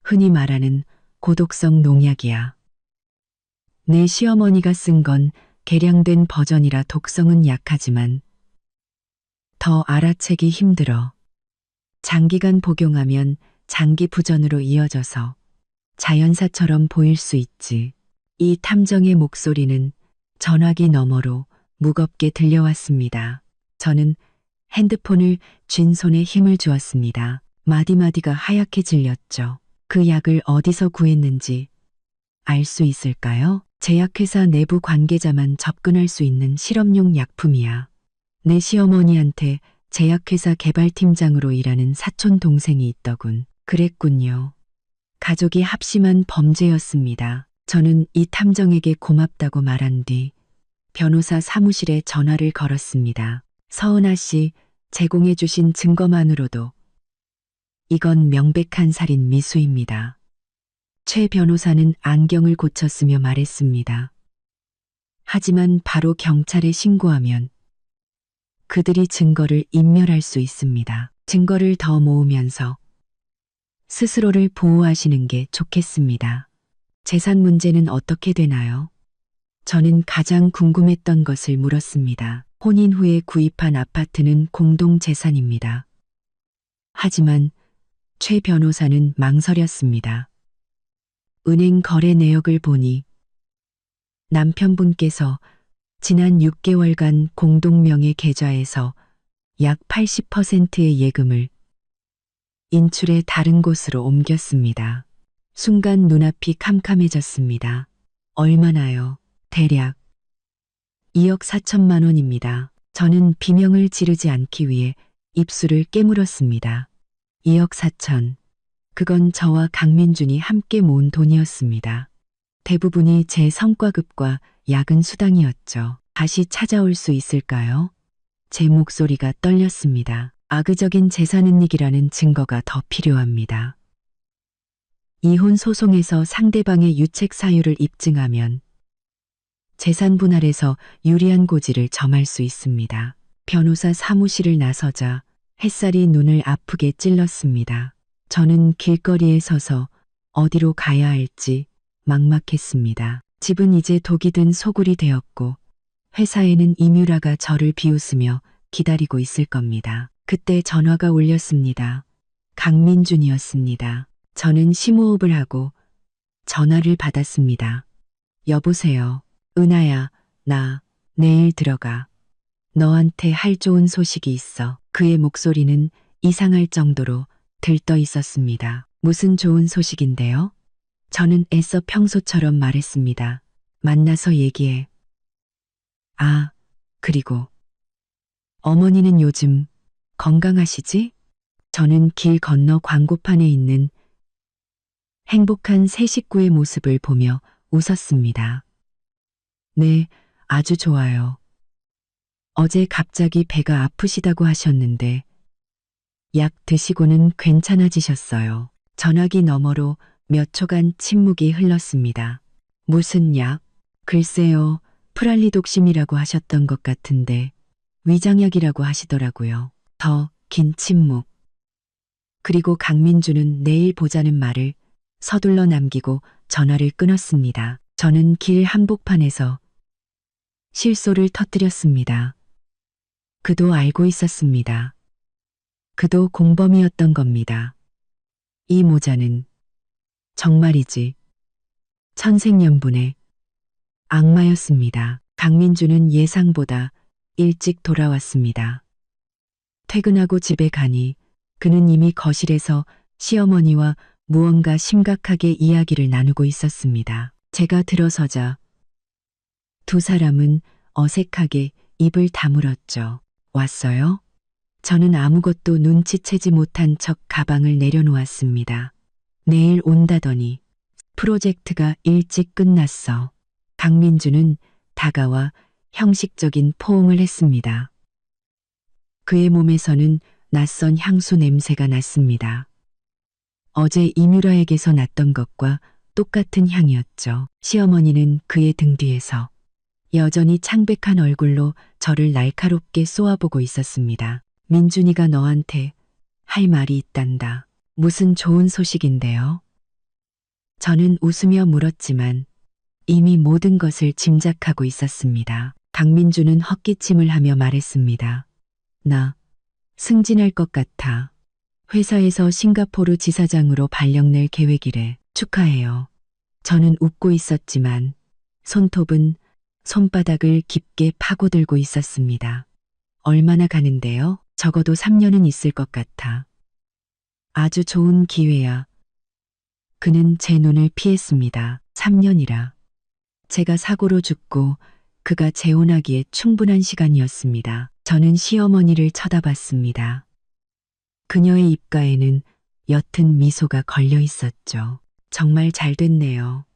흔히 말하는 고독성 농약이야. 내 시어머니가 쓴 건 개량된 버전이라 독성은 약하지만 더 알아채기 힘들어. 장기간 복용하면 장기 부전으로 이어져서 자연사처럼 보일 수 있지. 이 탐정의 목소리는 전화기 너머로 무겁게 들려왔습니다. 저는 핸드폰을 쥔 손에 힘을 주었습니다. 마디마디가 하얗게 질렸죠. 그 약을 어디서 구했는지 알 수 있을까요? 제약회사 내부 관계자만 접근할 수 있는 실험용 약품이야. 내 시어머니한테 제약회사 개발팀장으로 일하는 사촌 동생이 있더군. 그랬군요. 가족이 합심한 범죄였습니다. 저는 이 탐정에게 고맙다고 말한 뒤 변호사 사무실에 전화를 걸었습니다. 서은아 씨, 제공해 주신 증거만으로도 이건 명백한 살인 미수입니다. 최 변호사는 안경을 고쳤으며 말했습니다. 하지만 바로 경찰에 신고하면 그들이 증거를 인멸할 수 있습니다. 증거를 더 모으면서 스스로를 보호하시는 게 좋겠습니다. 재산 문제는 어떻게 되나요? 저는 가장 궁금했던 것을 물었습니다. 혼인 후에 구입한 아파트는 공동 재산입니다. 하지만 최 변호사는 망설였습니다. 은행 거래 내역을 보니 남편분께서 지난 6개월간 공동명의 계좌에서 약 80%의 예금을 인출해 다른 곳으로 옮겼습니다. 순간 눈앞이 캄캄해졌습니다. 얼마나요? 대략 2억 4천만 원입니다. 저는 비명을 지르지 않기 위해 입술을 깨물었습니다. 2억 4천. 그건 저와 강민준이 함께 모은 돈이었습니다. 대부분이 제 성과급과 야근 수당이었죠. 다시 찾아올 수 있을까요? 제 목소리가 떨렸습니다. 악의적인 재산은닉이라는 증거가 더 필요합니다. 이혼 소송에서 상대방의 유책 사유를 입증하면 재산 분할에서 유리한 고지를 점할 수 있습니다. 변호사 사무실을 나서자 햇살이 눈을 아프게 찔렀습니다. 저는 길거리에 서서 어디로 가야 할지 막막했습니다. 집은 이제 독이 든 소굴이 되었고 회사에는 이뮤라가 저를 비웃으며 기다리고 있을 겁니다. 그때 전화가 울렸습니다. 강민준이었습니다. 저는 심호흡을 하고 전화를 받았습니다. 여보세요. 은하야, 나 내일 들어가. 너한테 할 좋은 소식이 있어. 그의 목소리는 이상할 정도로 들떠 있었습니다. 무슨 좋은 소식인데요? 저는 애써 평소처럼 말했습니다. 만나서 얘기해. 아, 그리고 어머니는 요즘 건강하시지? 저는 길 건너 광고판에 있는 행복한 새 식구의 모습을 보며 웃었습니다. 네, 아주 좋아요. 어제 갑자기 배가 아프시다고 하셨는데 약 드시고는 괜찮아지셨어요. 전화기 너머로 몇 초간 침묵이 흘렀습니다. 무슨 약? 글쎄요, 프랄리독심이라고 하셨던 것 같은데 위장약이라고 하시더라고요. 더 긴 침묵. 그리고 강민주는 내일 보자는 말을 서둘러 남기고 전화를 끊었습니다. 저는 길 한복판에서 실소를 터뜨렸습니다. 그도 알고 있었습니다. 그도 공범이었던 겁니다. 이 모자는 정말이지 천생연분의 악마였습니다. 강민주는 예상보다 일찍 돌아왔습니다. 퇴근하고 집에 가니 그는 이미 거실에서 시어머니와 무언가 심각하게 이야기를 나누고 있었습니다. 제가 들어서자 두 사람은 어색하게 입을 다물었죠. 왔어요? 저는 아무것도 눈치채지 못한 척 가방을 내려놓았습니다. 내일 온다더니 프로젝트가 일찍 끝났어. 강민주는 다가와 형식적인 포옹을 했습니다. 그의 몸에서는 낯선 향수 냄새가 났습니다. 어제 이뮤라에게서 났던 것과 똑같은 향이었죠. 시어머니는 그의 등 뒤에서 여전히 창백한 얼굴로 저를 날카롭게 쏘아보고 있었습니다. 민준이가 너한테 할 말이 있단다. 무슨 좋은 소식인데요? 저는 웃으며 물었지만 이미 모든 것을 짐작하고 있었습니다. 강민주는 헛기침을 하며 말했습니다. 나 승진할 것 같아. 회사에서 싱가포르 지사장으로 발령낼 계획이래. 축하해요. 저는 웃고 있었지만 손톱은 손바닥을 깊게 파고들고 있었습니다. 얼마나 가는데요? 적어도 3년은 있을 것 같아. 아주 좋은 기회야. 그는 제 눈을 피했습니다. 3년이라. 제가 사고로 죽고 그가 재혼하기에 충분한 시간이었습니다. 저는 시어머니를 쳐다봤습니다. 그녀의 입가에는 옅은 미소가 걸려 있었죠. 정말 잘 됐네요.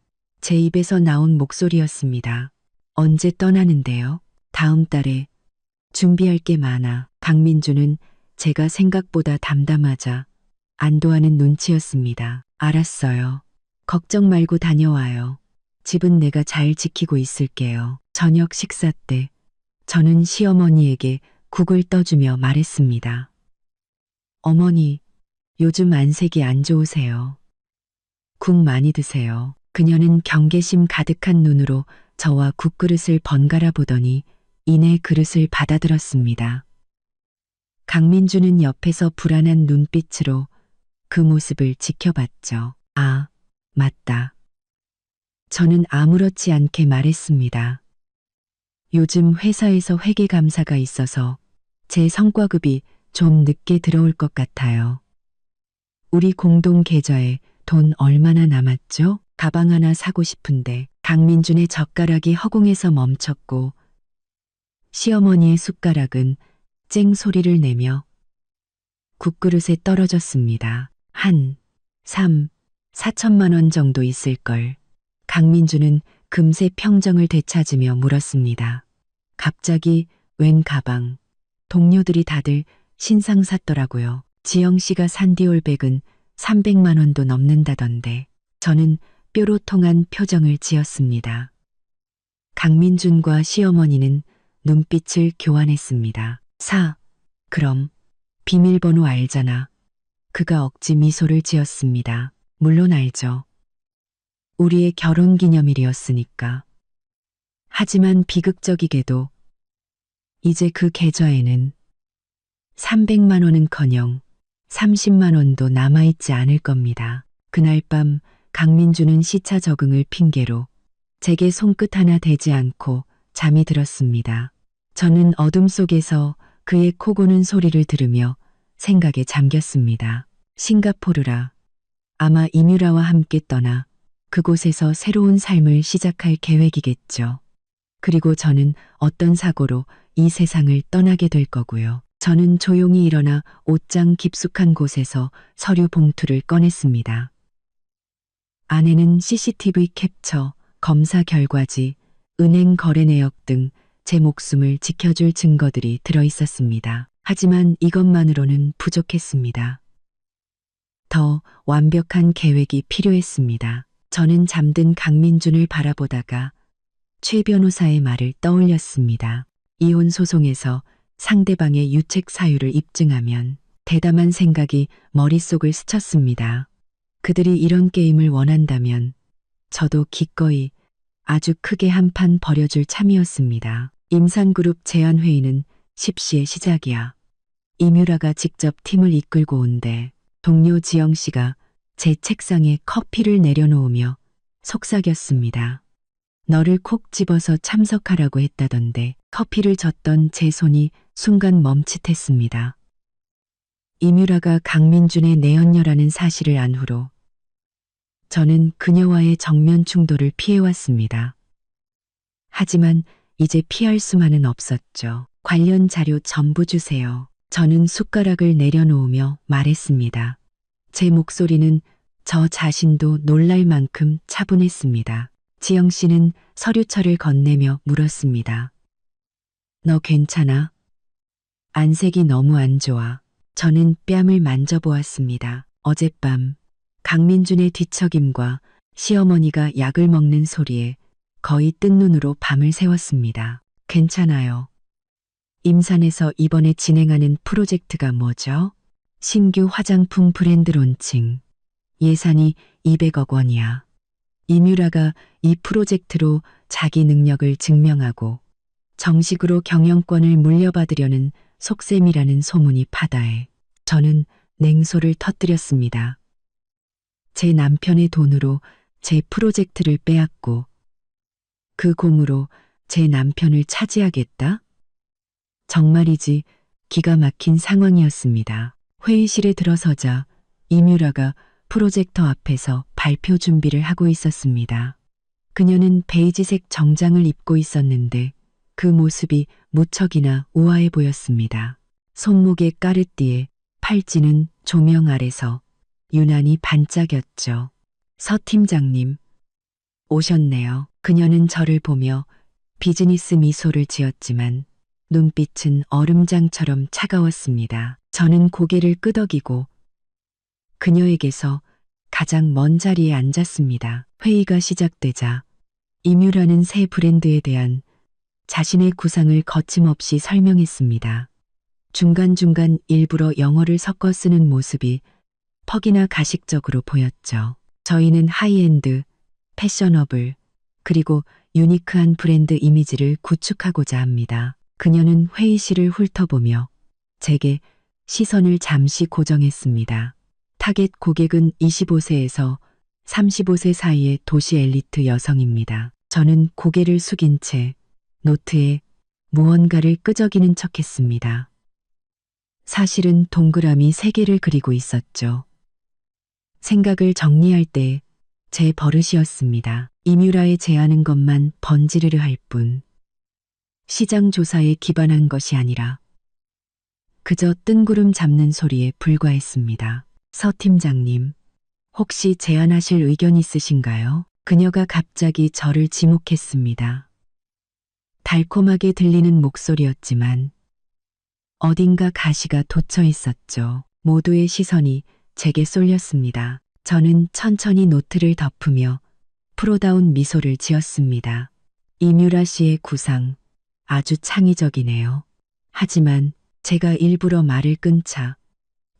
제 입에서 나온 목소리였습니다. 언제 떠나는데요? 다음 달에. 준비할 게 많아. 강민주는 제가 생각보다 담담하자 안도하는 눈치였습니다. 알았어요. 걱정 말고 다녀와요. 집은 내가 잘 지키고 있을게요. 저녁 식사 때 저는 시어머니에게 국을 떠주며 말했습니다. 어머니, 요즘 안색이 안 좋으세요. 국 많이 드세요. 그녀는 경계심 가득한 눈으로 저와 국그릇을 번갈아 보더니 이내 그릇을 받아들었습니다. 강민주는 옆에서 불안한 눈빛으로 그 모습을 지켜봤죠. 아, 맞다. 저는 아무렇지 않게 말했습니다. 요즘 회사에서 회계감사가 있어서 제 성과급이 좀 늦게 들어올 것 같아요. 우리 공동 계좌에 돈 얼마나 남았죠? 가방 하나 사고 싶은데. 강민준의 젓가락이 허공에서 멈췄고 시어머니의 숟가락은 쨍 소리를 내며 국그릇에 떨어졌습니다. 한 4천만 원 정도 있을걸. 강민주는 금세 평정을 되찾으며 물었습니다. 갑자기 웬 가방. 동료들이 다들 신상 샀더라고요. 지영 씨가 산 디올백은 300만 원도 넘는다던데. 저는 뾰로통한 표정을 지었습니다. 강민준과 시어머니는 눈빛을 교환했습니다. 그럼 비밀번호 알잖아. 그가 억지 미소를 지었습니다. 물론 알죠. 우리의 결혼기념일이었으니까. 하지만 비극적이게도 이제 그 계좌에는 300만 원은커녕 30만 원도 남아있지 않을 겁니다. 그날 밤 강민주는 시차 적응을 핑계로 제게 손끝 하나 대지 않고 잠이 들었습니다. 저는 어둠 속에서 그의 코 고는 소리를 들으며 생각에 잠겼습니다. 싱가포르라. 아마 이뮤라와 함께 떠나 그곳에서 새로운 삶을 시작할 계획이겠죠. 그리고 저는 어떤 사고로 이 세상을 떠나게 될 거고요. 저는 조용히 일어나 옷장 깊숙한 곳에서 서류 봉투를 꺼냈습니다. 안에는 CCTV 캡처, 검사 결과지, 은행 거래 내역 등 제 목숨을 지켜줄 증거들이 들어 있었습니다. 하지만 이것만으로는 부족했습니다. 더 완벽한 계획이 필요했습니다. 저는 잠든 강민준을 바라보다가 최 변호사의 말을 떠올렸습니다. 이혼 소송에서 상대방의 유책 사유를 입증하면 대담한 생각이 머릿속을 스쳤습니다. 그들이 이런 게임을 원한다면 저도 기꺼이 아주 크게 한판 벌여줄 참이었습니다. 임산그룹 제안회의는 10시에 시작이야. 이뮤라가 직접 팀을 이끌고 온대. 동료 지영 씨가 제 책상에 커피를 내려놓으며 속삭였습니다. 너를 콕 집어서 참석하라고 했다던데. 커피를 젓던 제 손이 순간 멈칫했습니다. 이뮤라가 강민준의 내연녀라는 사실을 안 후로 저는 그녀와의 정면 충돌을 피해왔습니다. 하지만 이제 피할 수만은 없었죠. 관련 자료 전부 주세요. 저는 숟가락을 내려놓으며 말했습니다. 제 목소리는 저 자신도 놀랄 만큼 차분했습니다. 지영 씨는 서류철을 건네며 물었습니다. 너 괜찮아? 안색이 너무 안 좋아. 저는 뺨을 만져보았습니다. 어젯밤 강민준의 뒤척임과 시어머니가 약을 먹는 소리에 거의 뜬 눈으로 밤을 새웠습니다. 괜찮아요. 임산에서 이번에 진행하는 프로젝트가 뭐죠? 신규 화장품 브랜드 론칭. 예산이 200억 원이야. 이뮤라가 이 프로젝트로 자기 능력을 증명하고 정식으로 경영권을 물려받으려는 속셈이라는 소문이 파다해 저는 냉소를 터뜨렸습니다. 제 남편의 돈으로 제 프로젝트를 빼앗고 그 공으로 제 남편을 차지하겠다? 정말이지 기가 막힌 상황이었습니다. 회의실에 들어서자 이뮤라가 프로젝터 앞에서 발표 준비를 하고 있었습니다. 그녀는 베이지색 정장을 입고 있었는데 그 모습이 무척이나 우아해 보였습니다. 손목에 까르띠에, 팔찌는 조명 아래서 유난히 반짝였죠. 서 팀장님, 오셨네요. 그녀는 저를 보며 비즈니스 미소를 지었지만 눈빛은 얼음장처럼 차가웠습니다. 저는 고개를 끄덕이고 그녀에게서 가장 먼 자리에 앉았습니다. 회의가 시작되자 이뮤라는 새 브랜드에 대한 자신의 구상을 거침없이 설명했습니다. 중간중간 일부러 영어를 섞어 쓰는 모습이 퍽이나 가식적으로 보였죠. 저희는 하이엔드, 패셔너블, 그리고 유니크한 브랜드 이미지를 구축하고자 합니다. 그녀는 회의실을 훑어보며 제게 시선을 잠시 고정했습니다. 타겟 고객은 25세에서 35세 사이의 도시 엘리트 여성입니다. 저는 고개를 숙인 채 노트에 무언가를 끄적이는 척했습니다. 사실은 동그라미 3개를 그리고 있었죠. 생각을 정리할 때 제 버릇이었습니다. 이뮤라에 제안한 것만 번지르르 할 뿐 시장 조사에 기반한 것이 아니라 그저 뜬구름 잡는 소리에 불과했습니다. 서 팀장님, 혹시 제안하실 의견 있으신가요? 그녀가 갑자기 저를 지목했습니다. 달콤하게 들리는 목소리였지만 어딘가 가시가 돋쳐 있었죠. 모두의 시선이 제게 쏠렸습니다. 저는 천천히 노트를 덮으며 프로다운 미소를 지었습니다. 이뮤라 씨의 구상, 아주 창의적이네요. 하지만 제가 일부러 말을 끊자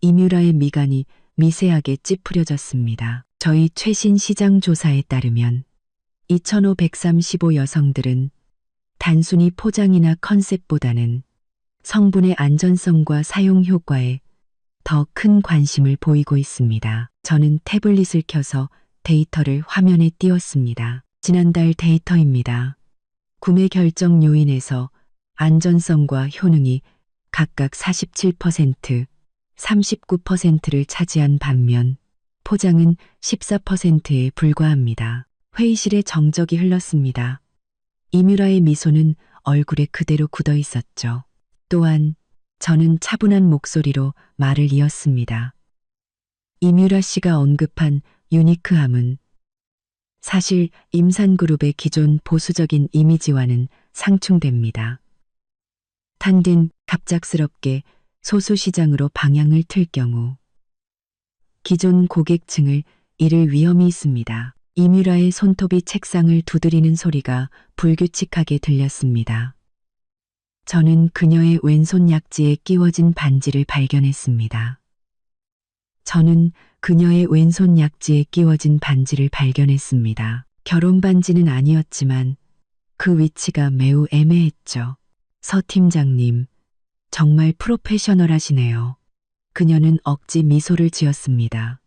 이뮤라의 미간이 미세하게 찌푸려졌습니다. 저희 최신 시장 조사에 따르면 2,535 여성들은 단순히 포장이나 컨셉보다는 성분의 안전성과 사용 효과에 더 큰 관심을 보이고 있습니다. 저는 태블릿을 켜서 데이터를 화면에 띄웠습니다. 지난달 데이터입니다. 구매 결정 요인에서 안전성과 효능이 각각 47%, 39%를 차지한 반면 포장은 14%에 불과합니다. 회의실에 정적이 흘렀습니다. 이뮤라의 미소는 얼굴에 그대로 굳어 있었죠. 또한 저는 차분한 목소리로 말을 이었습니다. 이뮤라 씨가 언급한 유니크함은 사실 임산그룹의 기존 보수적인 이미지와는 상충됩니다. 단딘 갑작스럽게 소수시장으로 방향을 틀 경우 기존 고객층을 잃을 위험이 있습니다. 이뮤라의 손톱이 책상을 두드리는 소리가 불규칙하게 들렸습니다. 저는 그녀의 왼손 약지에 끼워진 반지를 발견했습니다. 결혼 반지는 아니었지만 그 위치가 매우 애매했죠. 서 팀장님, 정말 프로페셔널하시네요. 그녀는 억지 미소를 지었습니다.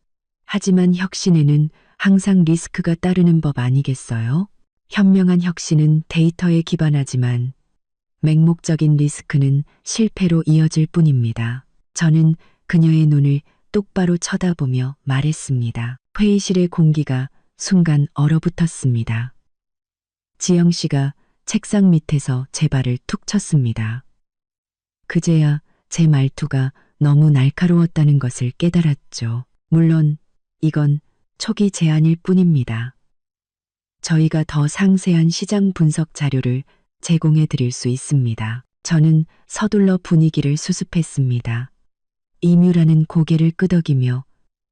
하지만 혁신에는 항상 리스크가 따르는 법 아니겠어요? 현명한 혁신은 데이터에 기반하지만 맹목적인 리스크는 실패로 이어질 뿐입니다. 저는 그녀의 눈을 똑바로 쳐다보며 말했습니다. 회의실의 공기가 순간 얼어붙었습니다. 지영 씨가 책상 밑에서 제 발을 툭 쳤습니다. 그제야 제 말투가 너무 날카로웠다는 것을 깨달았죠. 물론 이건 초기 제안일 뿐입니다. 저희가 더 상세한 시장 분석 자료를 제공해 드릴 수 있습니다. 저는 서둘러 분위기를 수습했습니다. 이뮤라는 고개를 끄덕이며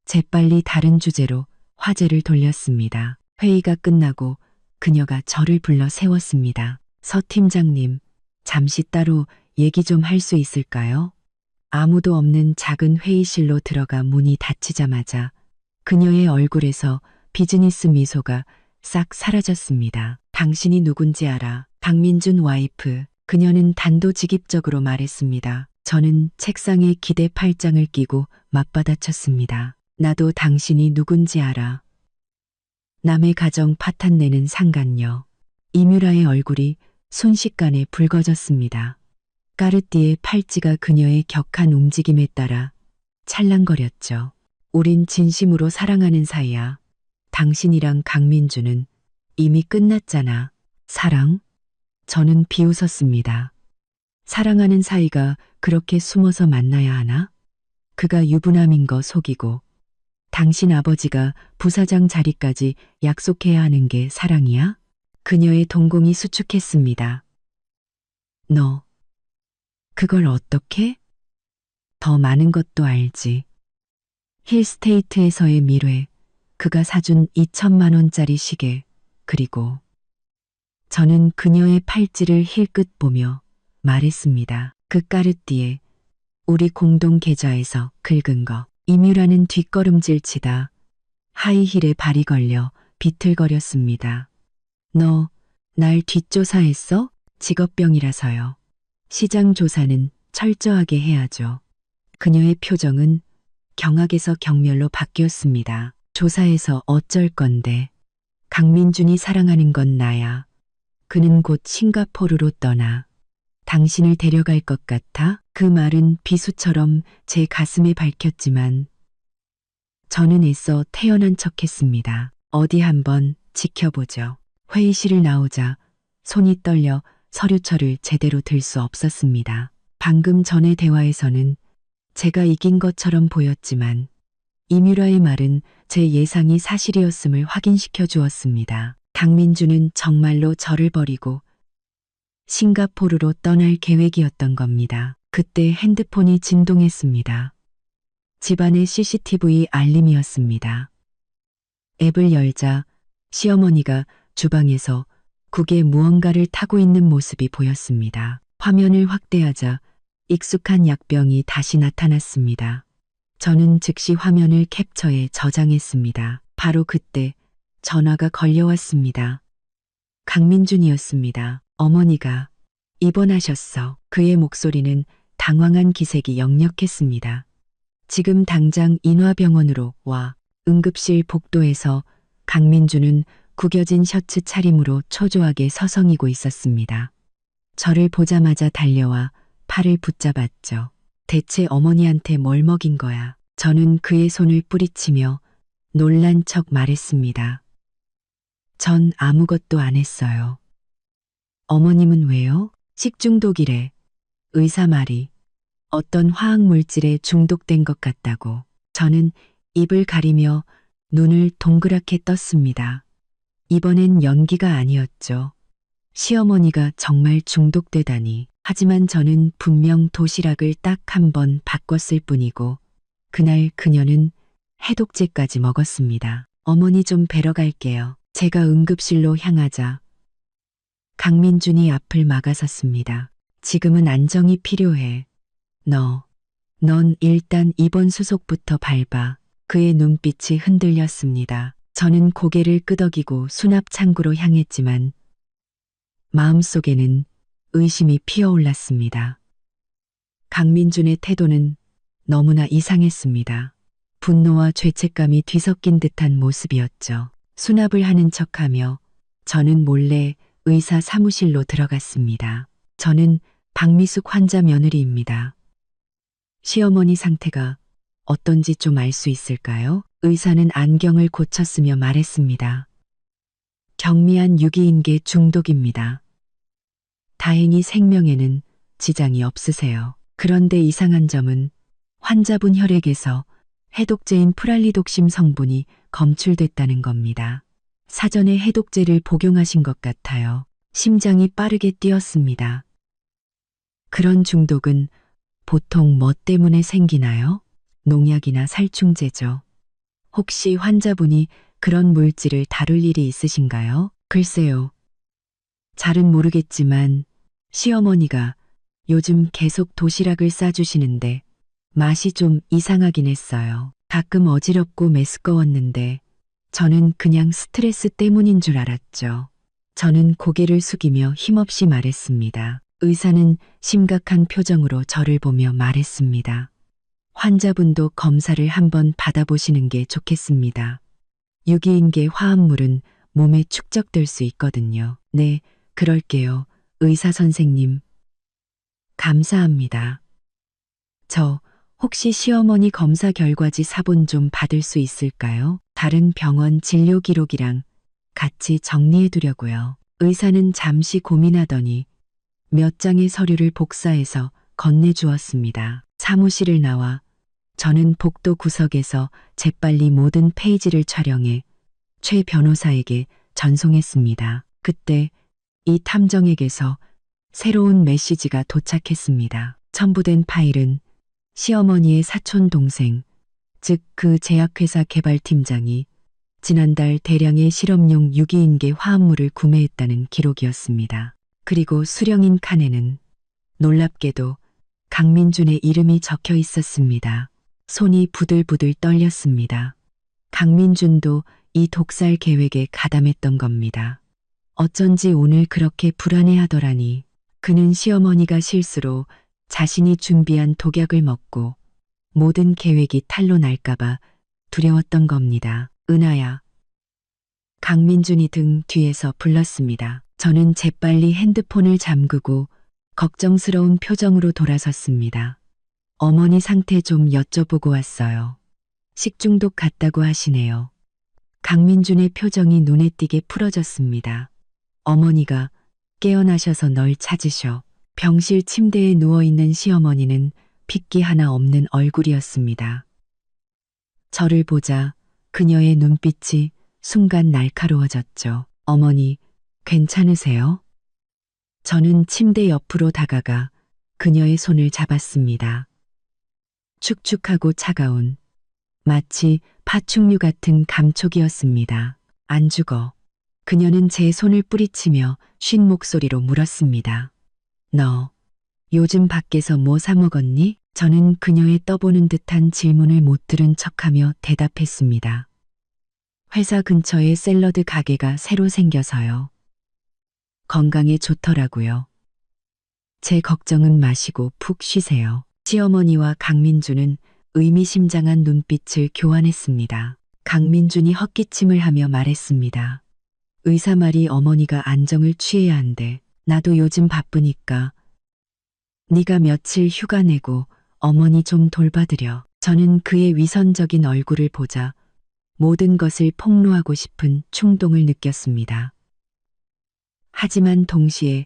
재빨리 다른 주제로 화제를 돌렸습니다. 회의가 끝나고 그녀가 저를 불러 세웠습니다. 서 팀장님, 잠시 따로 얘기 좀 할 수 있을까요? 아무도 없는 작은 회의실로 들어가 문이 닫히자마자 그녀의 얼굴에서 비즈니스 미소가 싹 사라졌습니다. 당신이 누군지 알아. 박민준 와이프. 그녀는 단도직입적으로 말했습니다. 저는 책상에 기대 팔짱을 끼고 맞받아쳤습니다. 나도 당신이 누군지 알아. 남의 가정 파탄내는 상간녀. 이뮤라의 얼굴이 순식간에 붉어졌습니다. 까르띠에 팔찌가 그녀의 격한 움직임에 따라 찰랑거렸죠. 우린 진심으로 사랑하는 사이야. 당신이랑 강민주는 이미 끝났잖아. 사랑? 저는 비웃었습니다. 사랑하는 사이가 그렇게 숨어서 만나야 하나? 그가 유부남인 거 속이고 당신 아버지가 부사장 자리까지 약속해야 하는 게 사랑이야? 그녀의 동공이 수축했습니다. 너, 그걸 어떻게? 더 많은 것도 알지. 힐스테이트에서의 미래, 그가 사준 2천만 원짜리 시계, 그리고 저는 그녀의 팔찌를 힐끗 보며 말했습니다. 그 까르띠에 우리 공동 계좌에서 긁은 거. 이뮤라는 뒷걸음질 치다 하이힐에 발이 걸려 비틀거렸습니다. 너, 날 뒷조사했어? 직업병이라서요. 시장 조사는 철저하게 해야죠. 그녀의 표정은 경악에서 경멸로 바뀌었습니다. 조사해서 어쩔 건데. 강민준이 사랑하는 건 나야. 그는 곧 싱가포르로 떠나. 당신을 데려갈 것 같아? 그 말은 비수처럼 제 가슴에 밝혔지만 저는 애써 태연한 척했습니다. 어디 한번 지켜보죠. 회의실을 나오자 손이 떨려 서류철을 제대로 들 수 없었습니다. 방금 전의 대화에서는 제가 이긴 것처럼 보였지만 이뮤라의 말은 제 예상이 사실이었음을 확인시켜 주었습니다. 강민주는 정말로 저를 버리고 싱가포르로 떠날 계획이었던 겁니다. 그때 핸드폰이 진동했습니다. 집안의 CCTV 알림이었습니다. 앱을 열자 시어머니가 주방에서 국에 무언가를 타고 있는 모습이 보였습니다. 화면을 확대하자 익숙한 약병이 다시 나타났습니다. 저는 즉시 화면을 캡처해 저장했습니다. 바로 그때 전화가 걸려왔습니다. 강민준이었습니다. 어머니가 입원하셨어. 그의 목소리는 당황한 기색이 역력했습니다. 지금 당장 인화병원으로 와. 응급실 복도에서 강민주는 구겨진 셔츠 차림으로 초조하게 서성이고 있었습니다. 저를 보자마자 달려와 팔을 붙잡았죠. 대체 어머니한테 뭘 먹인 거야? 저는 그의 손을 뿌리치며 놀란 척 말했습니다. 전 아무것도 안 했어요. 어머님은 왜요? 식중독이래. 의사 말이 어떤 화학물질에 중독된 것 같다고. 저는 입을 가리며 눈을 동그랗게 떴습니다. 이번엔 연기가 아니었죠. 시어머니가 정말 중독되다니. 하지만 저는 분명 도시락을 딱 한 번 바꿨을 뿐이고 그날 그녀는 해독제까지 먹었습니다. 어머니 좀 뵈러 갈게요. 제가 응급실로 향하자 강민준이 앞을 막아섰습니다. 지금은 안정이 필요해. 넌 일단 입원 수속부터 밟아. 그의 눈빛이 흔들렸습니다. 저는 고개를 끄덕이고 수납 창구로 향했지만 마음속에는 의심이 피어올랐습니다. 강민준의 태도는 너무나 이상했습니다. 분노와 죄책감이 뒤섞인 듯한 모습이었죠. 수납을 하는 척하며 저는 몰래 의사 사무실로 들어갔습니다. 저는 박미숙 환자 며느리입니다. 시어머니 상태가 어떤지 좀 알 수 있을까요? 의사는 안경을 고쳤으며 말했습니다. 경미한 유기인계 중독입니다. 다행히 생명에는 지장이 없으세요. 그런데 이상한 점은 환자분 혈액에서 해독제인 프랄리독심 성분이 검출됐다는 겁니다. 사전에 해독제를 복용하신 것 같아요. 심장이 빠르게 뛰었습니다. 그런 중독은 보통 뭐 때문에 생기나요? 농약이나 살충제죠. 혹시 환자분이 그런 물질을 다룰 일이 있으신가요? 글쎄요. 잘은 모르겠지만 시어머니가 요즘 계속 도시락을 싸주시는데 맛이 좀 이상하긴 했어요. 가끔 어지럽고 메스꺼웠는데 저는 그냥 스트레스 때문인 줄 알았죠. 저는 고개를 숙이며 힘없이 말했습니다. 의사는 심각한 표정으로 저를 보며 말했습니다. 환자분도 검사를 한번 받아보시는 게 좋겠습니다. 유기인계 화합물은 몸에 축적될 수 있거든요. 네, 그럴게요. 의사 선생님. 감사합니다. 저 혹시 시어머니 검사 결과지 사본 좀 받을 수 있을까요? 다른 병원 진료 기록이랑 같이 정리해 두려고요. 의사는 잠시 고민하더니 몇 장의 서류를 복사해서 건네주었습니다. 사무실을 나와 저는 복도 구석에서 재빨리 모든 페이지를 촬영해 최 변호사에게 전송했습니다. 그때 이 탐정에게서 새로운 메시지가 도착했습니다. 첨부된 파일은 시어머니의 사촌 동생, 즉 그 제약회사 개발팀장이 지난달 대량의 실험용 유기인계 화합물을 구매했다는 기록이었습니다. 그리고 수령인 칸에는 놀랍게도 강민준의 이름이 적혀 있었습니다. 손이 부들부들 떨렸습니다. 강민준도 이 독살 계획에 가담했던 겁니다. 어쩐지 오늘 그렇게 불안해하더라니. 그는 시어머니가 실수로 자신이 준비한 독약을 먹고 모든 계획이 탄로 날까봐 두려웠던 겁니다. 은하야. 강민준이 등 뒤에서 불렀습니다. 저는 재빨리 핸드폰을 잠그고 걱정스러운 표정으로 돌아섰습니다. 어머니 상태 좀 여쭤보고 왔어요. 식중독 같다고 하시네요. 강민준의 표정이 눈에 띄게 풀어졌습니다. 어머니가 깨어나셔서 널 찾으셔. 병실 침대에 누워있는 시어머니는 핏기 하나 없는 얼굴이었습니다. 저를 보자 그녀의 눈빛이 순간 날카로워졌죠. 어머니, 괜찮으세요? 저는 침대 옆으로 다가가 그녀의 손을 잡았습니다. 축축하고 차가운, 마치 파충류 같은 감촉이었습니다. 안 죽어. 그녀는 제 손을 뿌리치며 쉰 목소리로 물었습니다. 너 요즘 밖에서 뭐 사 먹었니? 저는 그녀의 떠보는 듯한 질문을 못 들은 척하며 대답했습니다. 회사 근처에 샐러드 가게가 새로 생겨서요. 건강에 좋더라고요. 제 걱정은 마시고 푹 쉬세요. 시어머니와 강민준은 의미심장한 눈빛을 교환했습니다. 강민준이 헛기침을 하며 말했습니다. 의사 말이 어머니가 안정을 취해야 한대. 나도 요즘 바쁘니까 네가 며칠 휴가 내고 어머니 좀 돌봐드려. 저는 그의 위선적인 얼굴을 보자 모든 것을 폭로하고 싶은 충동을 느꼈습니다. 하지만 동시에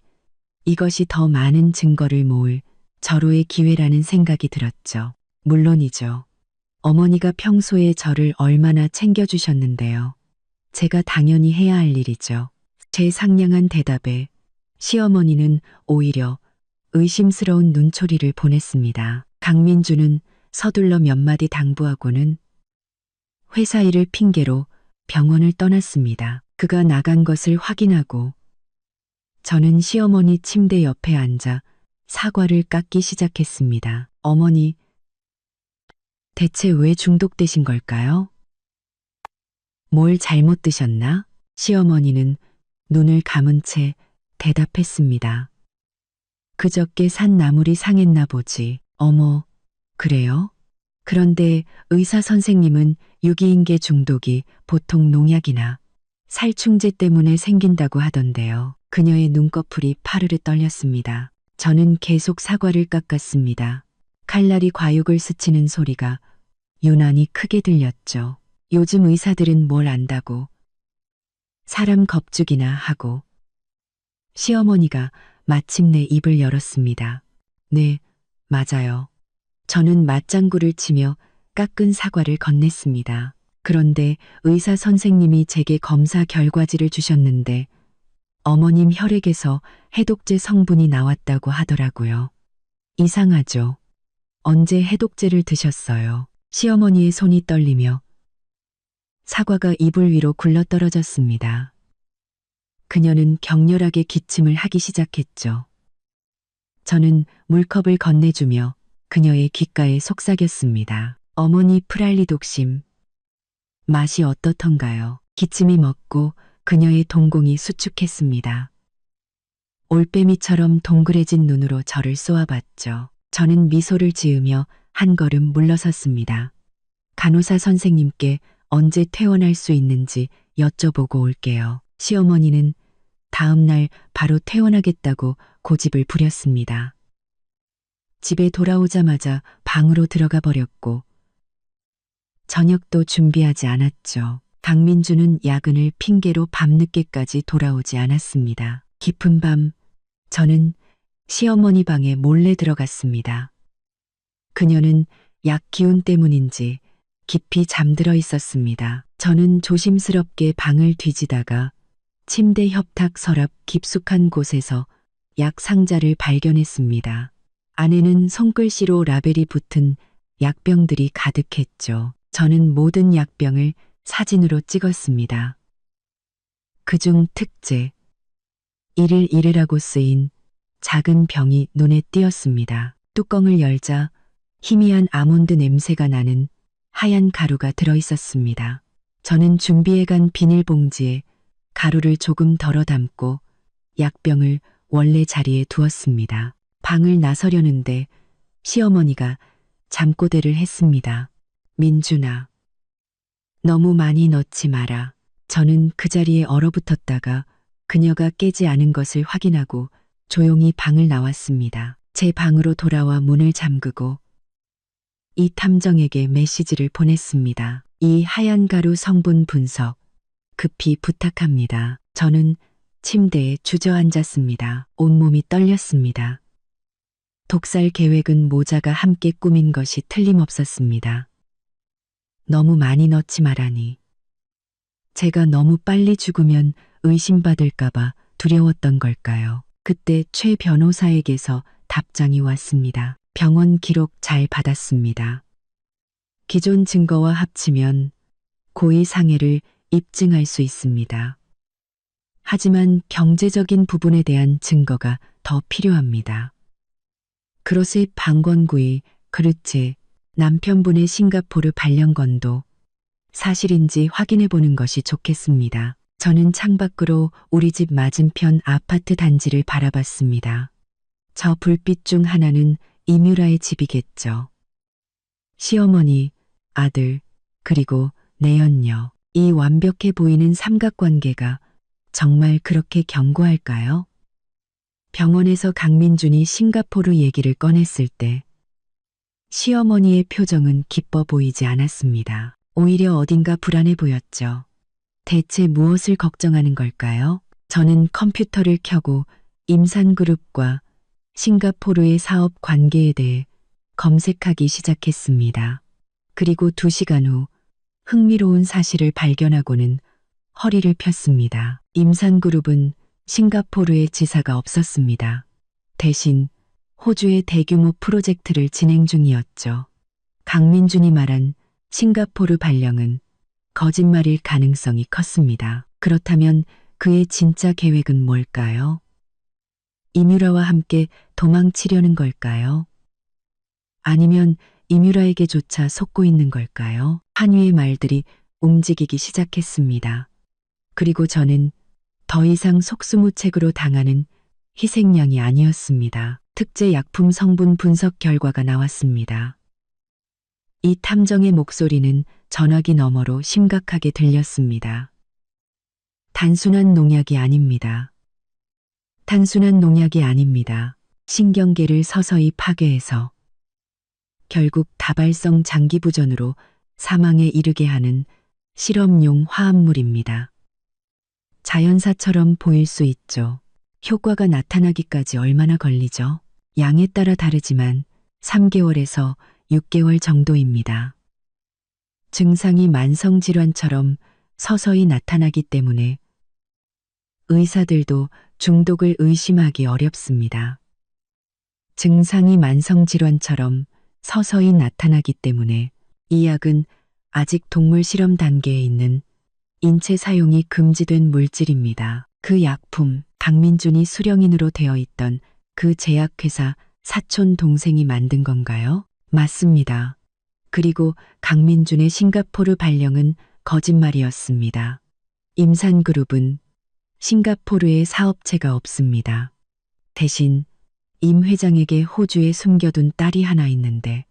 이것이 더 많은 증거를 모을 절호의 기회라는 생각이 들었죠. 물론이죠. 어머니가 평소에 저를 얼마나 챙겨주셨는데요. 제가 당연히 해야 할 일이죠. 제 상냥한 대답에 시어머니는 오히려 의심스러운 눈초리를 보냈습니다. 강민주는 서둘러 몇 마디 당부하고는 회사 일을 핑계로 병원을 떠났습니다. 그가 나간 것을 확인하고 저는 시어머니 침대 옆에 앉아 사과를 깎기 시작했습니다. 어머니, 대체 왜 중독되신 걸까요? 뭘 잘못 드셨나? 시어머니는 눈을 감은 채 대답했습니다. 그저께 산 나물이 상했나 보지. 어머, 그래요? 그런데 의사 선생님은 유기인계 중독이 보통 농약이나 살충제 때문에 생긴다고 하던데요. 그녀의 눈꺼풀이 파르르 떨렸습니다. 저는 계속 사과를 깎았습니다. 칼날이 과육을 스치는 소리가 유난히 크게 들렸죠. 요즘 의사들은 뭘 안다고. 사람 겁주기나 하고. 시어머니가 마침내 입을 열었습니다. 네, 맞아요. 저는 맞장구를 치며 깎은 사과를 건넸습니다. 그런데 의사 선생님이 제게 검사 결과지를 주셨는데 어머님 혈액에서 해독제 성분이 나왔다고 하더라고요. 이상하죠. 언제 해독제를 드셨어요? 시어머니의 손이 떨리며 사과가 이불 위로 굴러떨어졌습니다. 그녀는 격렬하게 기침을 하기 시작했죠. 저는 물컵을 건네주며 그녀의 귓가에 속삭였습니다. 어머니 프랄리 독심. 맛이 어떻던가요? 기침이 멎고 그녀의 동공이 수축했습니다. 올빼미처럼 동그래진 눈으로 저를 쏘아봤죠. 저는 미소를 지으며 한 걸음 물러섰습니다. 간호사 선생님께 언제 퇴원할 수 있는지 여쭤보고 올게요. 시어머니는 다음 날 바로 퇴원하겠다고 고집을 부렸습니다. 집에 돌아오자마자 방으로 들어가 버렸고 저녁도 준비하지 않았죠. 강민주는 야근을 핑계로 밤늦게까지 돌아오지 않았습니다. 깊은 밤 저는 시어머니 방에 몰래 들어갔습니다. 그녀는 약 기운 때문인지 깊이 잠들어 있었습니다. 저는 조심스럽게 방을 뒤지다가 침대 협탁 서랍 깊숙한 곳에서 약 상자를 발견했습니다. 안에는 손글씨로 라벨이 붙은 약병들이 가득했죠. 저는 모든 약병을 사진으로 찍었습니다. 그중 특제 1일 1회라고 쓰인 작은 병이 눈에 띄었습니다. 뚜껑을 열자 희미한 아몬드 냄새가 나는 하얀 가루가 들어 있었습니다. 저는 준비해간 비닐봉지에 가루를 조금 덜어 담고 약병을 원래 자리에 두었습니다. 방을 나서려는데 시어머니가 잠꼬대를 했습니다. 민준아, 너무 많이 넣지 마라. 저는 그 자리에 얼어붙었다가 그녀가 깨지 않은 것을 확인하고 조용히 방을 나왔습니다. 제 방으로 돌아와 문을 잠그고 이 탐정에게 메시지를 보냈습니다. 이 하얀 가루 성분 분석 급히 부탁합니다. 저는 침대에 주저앉았습니다. 온몸이 떨렸습니다. 독살 계획은 모자가 함께 꾸민 것이 틀림없었습니다. 너무 많이 넣지 말라니. 제가 너무 빨리 죽으면 의심받을까봐 두려웠던 걸까요? 그때 최 변호사에게서 답장이 왔습니다. 병원 기록 잘 받았습니다. 기존 증거와 합치면 고의 상해를 입증할 수 있습니다. 하지만 경제적인 부분에 대한 증거가 더 필요합니다. 그로스의 방권구의 그르체 남편분의 싱가포르 발령건도 사실인지 확인해 보는 것이 좋겠습니다. 저는 창밖으로 우리 집 맞은편 아파트 단지를 바라봤습니다. 저 불빛 중 하나는 이뮤라의 집이겠죠. 시어머니, 아들, 그리고 내연녀. 이 완벽해 보이는 삼각관계가 정말 그렇게 견고할까요? 병원에서 강민준이 싱가포르 얘기를 꺼냈을 때 시어머니의 표정은 기뻐 보이지 않았습니다. 오히려 어딘가 불안해 보였죠. 대체 무엇을 걱정하는 걸까요? 저는 컴퓨터를 켜고 임산그룹과 싱가포르의 사업 관계에 대해 검색하기 시작했습니다. 그리고 2시간 후 흥미로운 사실을 발견하고는 허리를 폈습니다. 임산그룹은 싱가포르에 지사가 없었습니다. 대신 호주의 대규모 프로젝트를 진행 중이었죠. 강민준이 말한 싱가포르 발령은 거짓말일 가능성이 컸습니다. 그렇다면 그의 진짜 계획은 뭘까요? 이뮤라와 함께 도망치려는 걸까요? 아니면 이뮤라에게조차 속고 있는 걸까요? 한유의 말들이 움직이기 시작했습니다. 그리고 저는 더 이상 속수무책으로 당하는 희생양이 아니었습니다. 특제 약품 성분 분석 결과가 나왔습니다. 이 탐정의 목소리는 전화기 너머로 심각하게 들렸습니다. 단순한 농약이 아닙니다. 단순한 농약이 아닙니다. 신경계를 서서히 파괴해서 결국 다발성 장기부전으로 사망에 이르게 하는 실험용 화합물입니다. 자연사처럼 보일 수 있죠. 효과가 나타나기까지 얼마나 걸리죠? 양에 따라 다르지만 3개월에서 6개월 정도입니다. 증상이 만성질환처럼 서서히 나타나기 때문에 의사들도 중독을 의심하기 어렵습니다. 증상이 만성질환처럼 서서히 나타나기 때문에 이 약은 아직 동물 실험 단계에 있는 인체 사용이 금지된 물질입니다. 그 약품, 강민준이 수령인으로 되어 있던 그 제약회사 사촌 동생이 만든 건가요? 맞습니다. 그리고 강민준의 싱가포르 발령은 거짓말이었습니다. 임산그룹은 싱가포르에 사업체가 없습니다. 대신 임 회장에게 호주에 숨겨둔 딸이 하나 있는데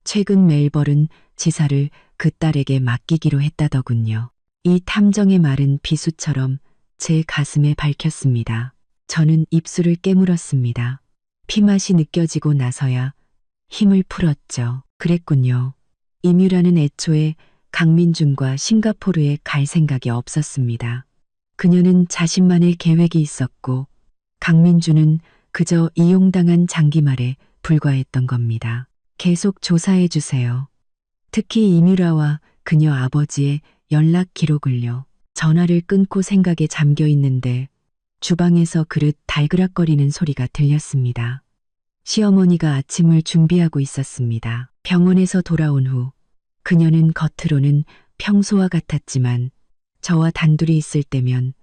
최근 멜버른 지사를 그 딸에게 맡기기로 했다더군요. 이 탐정의 말은 비수처럼 제 가슴에 밝혔습니다. 저는 입술을 깨물었습니다. 피맛이 느껴지고 나서야 힘을 풀었죠. 그랬군요. 임유라는 애초에 강민준과 싱가포르에 갈 생각이 없었습니다. 그녀는 자신만의 계획이 있었고 강민준은 그저 이용당한 장기말에 불과했던 겁니다. 계속 조사해 주세요. 특히 임유라와 그녀 아버지의 연락 기록을요. 전화를 끊고 생각에 잠겨 있는데 주방에서 그릇 달그락거리는 소리가 들렸습니다. 시어머니가 아침을 준비하고 있었습니다. 병원에서 돌아온 후 그녀는 겉으로는 평소와 같았지만 저와 단둘이 있을 때면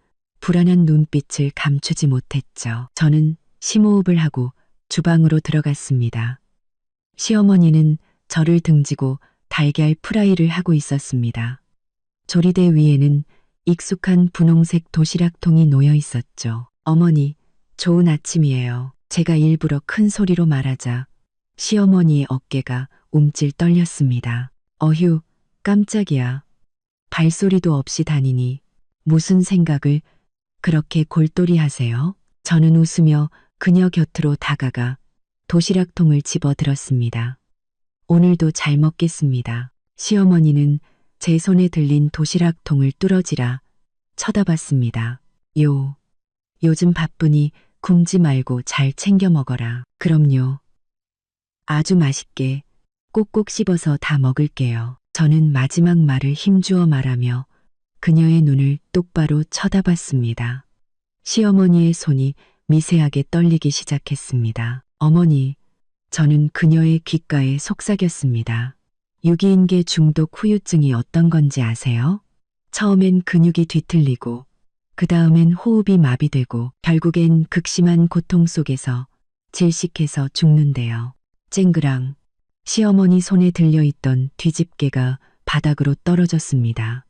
불안한 눈빛을 감추지 못했죠. 저는 심호흡을 하고 주방으로 들어갔습니다. 시어머니는 저를 등지고 달걀 프라이를 하고 있었습니다. 조리대 위에는 익숙한 분홍색 도시락통이 놓여 있었죠. 어머니, 좋은 아침이에요. 제가 일부러 큰 소리로 말하자 시어머니의 어깨가 움찔 떨렸습니다. 어휴, 깜짝이야. 발소리도 없이 다니니 무슨 생각을 그렇게 골똘히 하세요? 저는 웃으며 그녀 곁으로 다가가 도시락통을 집어들었습니다. 오늘도 잘 먹겠습니다. 시어머니는 제 손에 들린 도시락통을 뚫어지라 쳐다봤습니다. 요즘 바쁘니 굶지 말고 잘 챙겨 먹어라. 그럼요. 아주 맛있게 꼭꼭 씹어서 다 먹을게요. 저는 마지막 말을 힘주어 말하며 그녀의 눈을 똑바로 쳐다봤습니다. 시어머니의 손이 미세하게 떨리기 시작했습니다. 어머니, 저는 그녀의 귓가에 속삭였습니다. 유기인계 중독 후유증이 어떤 건지 아세요? 처음엔 근육이 뒤틀리고 그 다음엔 호흡이 마비되고 결국엔 극심한 고통 속에서 질식해서 죽는데요. 쨍그랑 시어머니 손에 들려있던 뒤집개가 바닥으로 떨어졌습니다.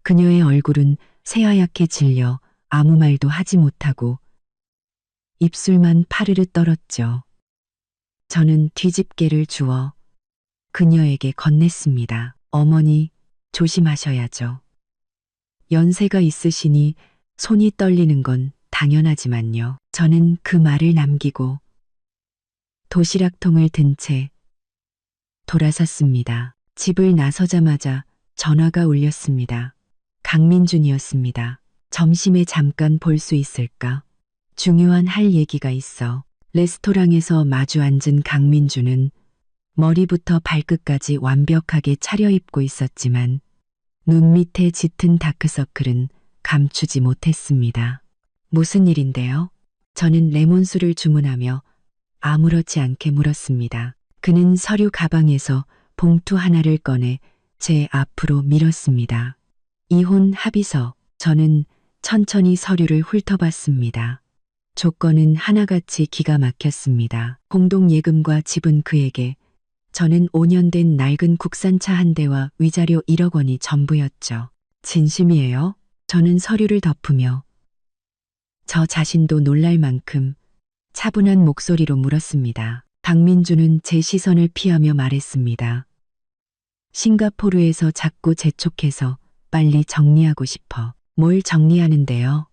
그녀의 얼굴은 새하얗게 질려 아무 말도 하지 못하고 입술만 파르르 떨었죠. 저는 뒤집개를 주워 그녀에게 건넸습니다. 어머니, 조심하셔야죠. 연세가 있으시니 손이 떨리는 건 당연하지만요. 저는 그 말을 남기고 도시락통을 든 채 돌아섰습니다. 집을 나서자마자 전화가 울렸습니다. 강민준이었습니다. 점심에 잠깐 볼 수 있을까? 중요한 할 얘기가 있어. 레스토랑에서 마주 앉은 강민준은 머리부터 발끝까지 완벽하게 차려입고 있었지만 눈 밑에 짙은 다크서클은 감추지 못했습니다. 무슨 일인데요? 저는 레몬수를 주문하며 아무렇지 않게 물었습니다. 그는 서류 가방에서 봉투 하나를 꺼내 제 앞으로 밀었습니다. 이혼 합의서. 저는 천천히 서류를 훑어봤습니다. 조건은 하나같이 기가 막혔습니다. 공동예금과 집은 그에게, 저는 5년 된 낡은 국산차 한 대와 위자료 1억 원이 전부였죠. 진심이에요? 저는 서류를 덮으며 저 자신도 놀랄 만큼 차분한 목소리로 물었습니다. 강민준은 제 시선을 피하며 말했습니다. 싱가포르에서 자꾸 재촉해서 빨리 정리하고 싶어. 뭘 정리하는데요?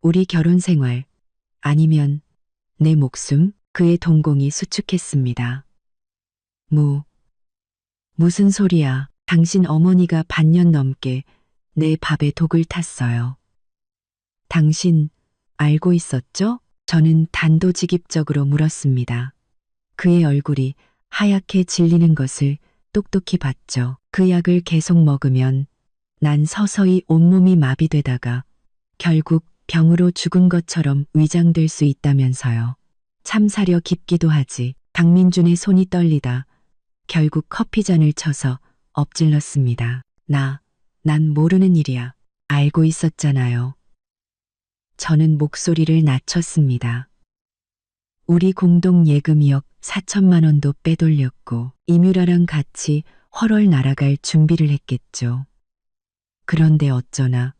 우리 결혼 생활, 아니면 내 목숨? 그의 동공이 수축했습니다. 무슨 소리야. 당신 어머니가 반년 넘게 내 밥에 독을 탔어요. 당신 알고 있었죠? 저는 단도직입적으로 물었습니다. 그의 얼굴이 하얗게 질리는 것을 똑똑히 봤죠. 그 약을 계속 먹으면 난 서서히 온몸이 마비되다가 결국 병으로 죽은 것처럼 위장될 수 있다면서요. 참사려 깊기도 하지. 강민준의 손이 떨리다 결국 커피잔을 쳐서 엎질렀습니다. 난 모르는 일이야. 알고 있었잖아요. 저는 목소리를 낮췄습니다. 우리 공동 예금 2억 4천만 원도 빼돌렸고 임유라랑 같이 헐월 날아갈 준비를 했겠죠. 그런데 어쩌나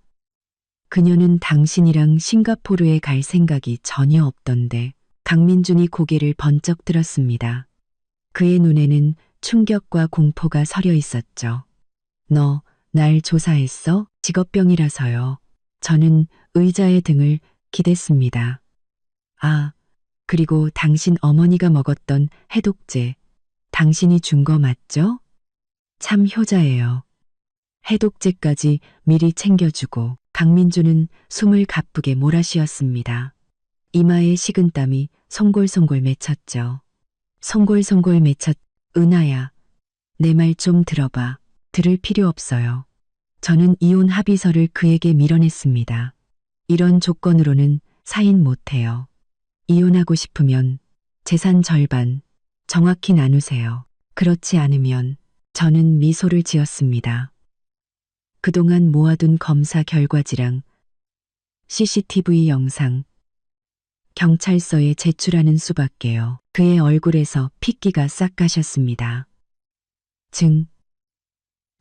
그녀는 당신이랑 싱가포르에 갈 생각이 전혀 없던데. 강민준이 고개를 번쩍 들었습니다. 그의 눈에는 충격과 공포가 서려 있었죠. 너 날 조사했어? 직업병이라서요. 저는 의자의 등을 기댔습니다. 아, 그리고 당신 어머니가 먹었던 해독제, 당신이 준 거 맞죠? 참 효자예요. 해독제까지 미리 챙겨주고 강민주는 숨을 가쁘게 몰아쉬었습니다. 이마에 식은땀이 송골송골 맺혔죠. 송골송골 맺혔. 은하야, 내 말 좀 들어봐. 들을 필요 없어요. 저는 이혼 합의서를 그에게 밀어냈습니다. 이런 조건으로는 사인 못해요. 이혼하고 싶으면 재산 절반 정확히 나누세요. 그렇지 않으면 저는 미소를 지었습니다. 그동안 모아둔 검사 결과지랑 CCTV 영상, 경찰서에 제출하는 수밖에요. 그의 얼굴에서 핏기가 싹 가셨습니다.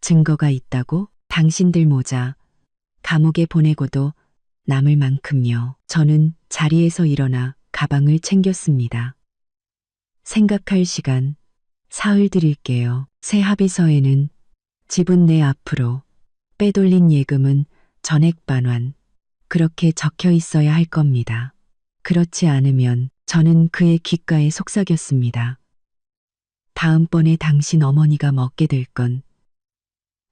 증거가 있다고? 당신들 모자 감옥에 보내고도 남을 만큼요. 저는 자리에서 일어나 가방을 챙겼습니다. 생각할 시간, 사흘 드릴게요. 새 합의서에는 집은 내 앞으로, 빼돌린 예금은 전액 반환, 그렇게 적혀 있어야 할 겁니다. 그렇지 않으면 저는 그의 귓가에 속삭였습니다. 다음번에 당신 어머니가 먹게 될 건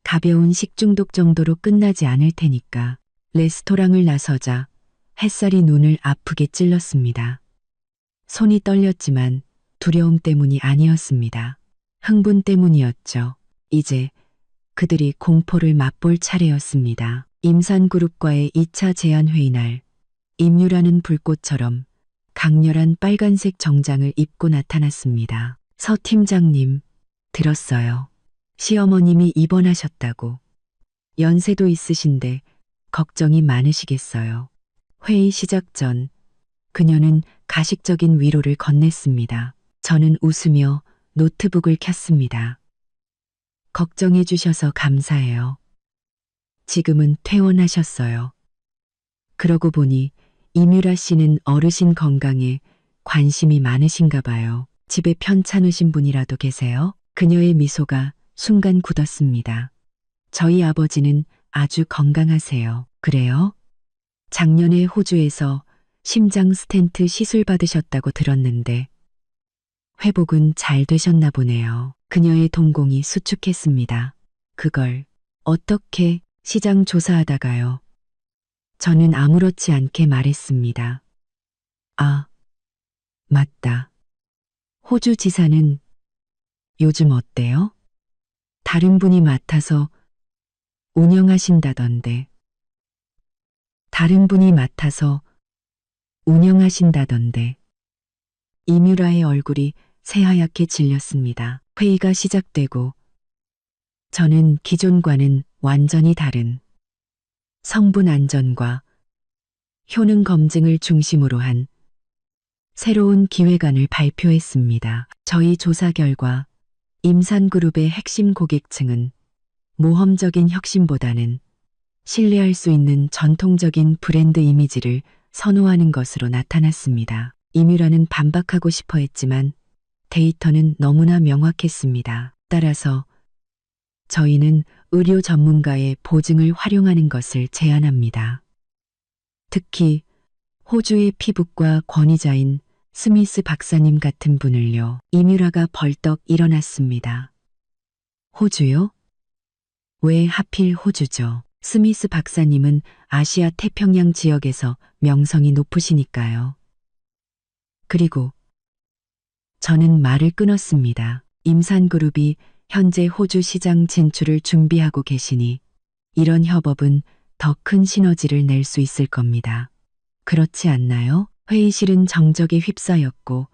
가벼운 식중독 정도로 끝나지 않을 테니까. 레스토랑을 나서자 햇살이 눈을 아프게 찔렀습니다. 손이 떨렸지만 두려움 때문이 아니었습니다. 흥분 때문이었죠. 이제 그들이 공포를 맛볼 차례였습니다. 임산그룹과의 2차 제안회의 날, 임유라는 불꽃처럼 강렬한 빨간색 정장을 입고 나타났습니다. 서 팀장님, 들었어요. 시어머님이 입원하셨다고. 연세도 있으신데 걱정이 많으시겠어요. 회의 시작 전 그녀는 가식적인 위로를 건넸습니다. 저는 웃으며 노트북을 켰습니다. 걱정해 주셔서 감사해요. 지금은 퇴원하셨어요. 그러고 보니 이뮤라 씨는 어르신 건강에 관심이 많으신가 봐요. 집에 편찮으신 분이라도 계세요? 그녀의 미소가 순간 굳었습니다. 저희 아버지는 아주 건강하세요. 그래요? 작년에 호주에서 심장 스텐트 시술 받으셨다고 들었는데 회복은 잘 되셨나 보네요. 그녀의 동공이 수축했습니다. 그걸 어떻게 시장 조사하다가요. 저는 아무렇지 않게 말했습니다. 아, 맞다. 호주 지사는 요즘 어때요? 다른 분이 맡아서 운영하신다던데. 다른 분이 맡아서 운영하신다던데. 이뮤라의 얼굴이 새하얗게 질렸습니다. 회의가 시작되고 저는 기존과는 완전히 다른 성분 안전과 효능 검증을 중심으로 한 새로운 기획안을 발표했습니다. 저희 조사 결과 임산그룹의 핵심 고객층은 모험적인 혁신보다는 신뢰할 수 있는 전통적인 브랜드 이미지를 선호하는 것으로 나타났습니다. 이뮤라는 반박하고 싶어 했지만 데이터는 너무나 명확했습니다. 따라서 저희는 의료 전문가의 보증을 활용하는 것을 제안합니다. 특히 호주의 피부과 권위자인 스미스 박사님 같은 분을요. 이뮤라가 벌떡 일어났습니다. 호주요? 왜 하필 호주죠? 스미스 박사님은 아시아 태평양 지역에서 명성이 높으시니까요. 그리고 저는 말을 끊었습니다. 임산그룹이 현재 호주 시장 진출을 준비하고 계시니 이런 협업은 더 큰 시너지를 낼 수 있을 겁니다. 그렇지 않나요? 회의실은 정적에 휩싸였고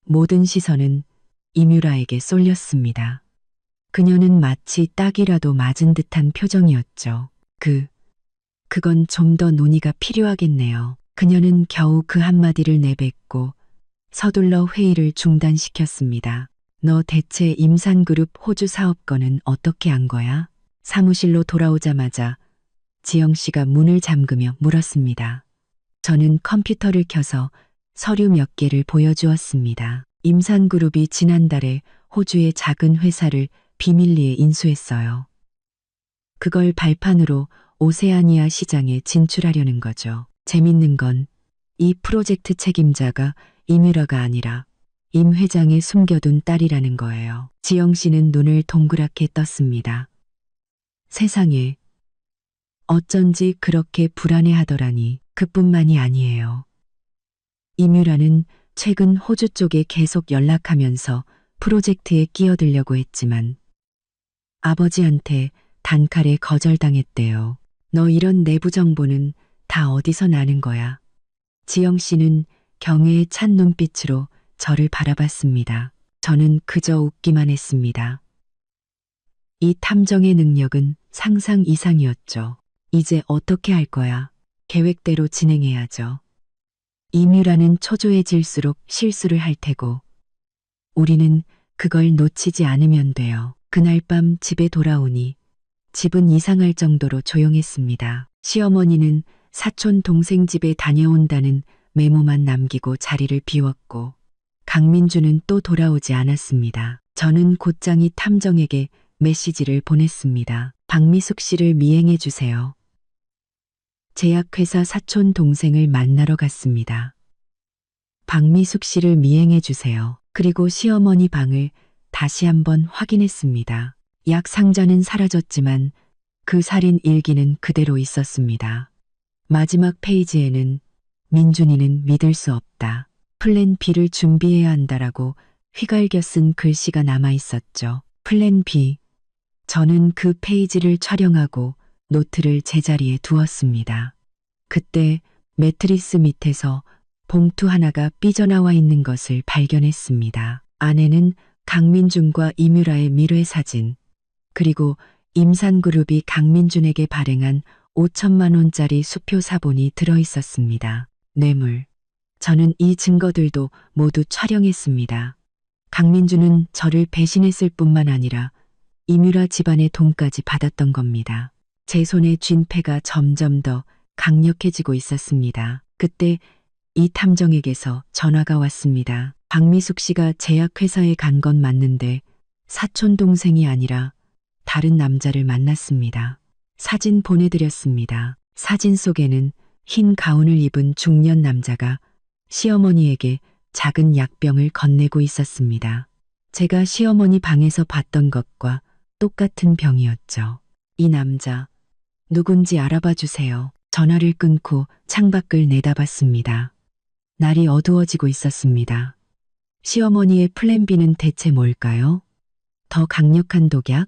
모든 시선은 이뮤라에게 쏠렸습니다. 그녀는 마치 딱이라도 맞은 듯한 표정이었죠. 그건 좀 더 논의가 필요하겠네요. 그녀는 겨우 그 한마디를 내뱉고 서둘러 회의를 중단시켰습니다. 너 대체 임산그룹 호주 사업권은 어떻게 한 거야? 사무실로 돌아오자마자 지영 씨가 문을 잠그며 물었습니다. 저는 컴퓨터를 켜서 서류 몇 개를 보여주었습니다. 임산그룹이 지난달에 호주의 작은 회사를 비밀리에 인수했어요. 그걸 발판으로 오세아니아 시장에 진출하려는 거죠. 재밌는 건 이 프로젝트 책임자가 이뮤라가 아니라 임 회장의 숨겨둔 딸이라는 거예요. 지영 씨는 눈을 동그랗게 떴습니다. 세상에, 어쩐지 그렇게 불안해하더라니. 그뿐만이 아니에요. 이뮤라는 최근 호주 쪽에 계속 연락하면서 프로젝트에 끼어들려고 했지만 아버지한테 단칼에 거절당했대요. 너 이런 내부 정보는 다 어디서 나는 거야? 지영 씨는 경애에 찬 눈빛으로 저를 바라봤습니다. 저는 그저 웃기만 했습니다. 이 탐정의 능력은 상상 이상이었죠. 이제 어떻게 할 거야? 계획대로 진행해야죠. 이뮤라는 초조해질수록 실수를 할 테고 우리는 그걸 놓치지 않으면 돼요. 그날 밤 집에 돌아오니 집은 이상할 정도로 조용했습니다. 시어머니는 사촌 동생 집에 다녀온다는 메모만 남기고 자리를 비웠고 강민주는 또 돌아오지 않았습니다. 저는 곧장이 탐정에게 메시지를 보냈습니다. 박미숙 씨를 미행해 주세요. 제약회사 사촌 동생을 만나러 갔습니다. 박미숙 씨를 미행해 주세요. 그리고 시어머니 방을 다시 한번 확인했습니다. 약 상자는 사라졌지만 그 살인 일기는 그대로 있었습니다. 마지막 페이지에는 민준이는 믿을 수 없다. 플랜 B를 준비해야 한다라고 휘갈겨 쓴 글씨가 남아 있었죠. 플랜 B. 저는 그 페이지를 촬영하고 노트를 제자리에 두었습니다. 그때 매트리스 밑에서 봉투 하나가 삐져나와 있는 것을 발견했습니다. 안에는 강민준과 이뮤라의 밀회 사진, 그리고 임산그룹이 강민준에게 발행한 5천만 원짜리 수표 사본이 들어있었습니다. 뇌물. 저는 이 증거들도 모두 촬영했습니다. 강민준은 저를 배신했을 뿐만 아니라 이뮤라 집안의 돈까지 받았던 겁니다. 제 손에 쥔 패가 점점 더 강력해지고 있었습니다. 그때 이 탐정에게서 전화가 왔습니다. 박미숙 씨가 제약회사에 간 건 맞는데 사촌 동생이 아니라 다른 남자를 만났습니다. 사진 보내드렸습니다. 사진 속에는 흰 가운을 입은 중년 남자가 시어머니에게 작은 약병을 건네고 있었습니다. 제가 시어머니 방에서 봤던 것과 똑같은 병이었죠. 이 남자, 누군지 알아봐 주세요. 전화를 끊고 창밖을 내다봤습니다. 날이 어두워지고 있었습니다. 시어머니의 플랜 B는 대체 뭘까요? 더 강력한 독약?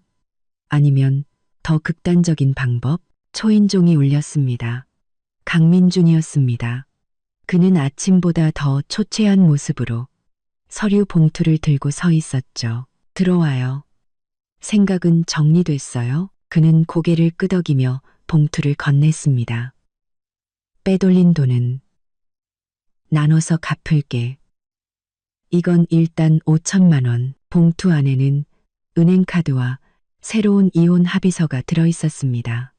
아니면 더 극단적인 방법? 초인종이 울렸습니다. 강민준이었습니다. 그는 아침보다 더 초췌한 모습으로 서류 봉투를 들고 서 있었죠. 들어와요. 생각은 정리됐어요? 그는 고개를 끄덕이며 봉투를 건넸습니다. 빼돌린 돈은 나눠서 갚을게. 이건 일단 5천만 원. 봉투 안에는 은행카드와 새로운 이혼 합의서가 들어있었습니다.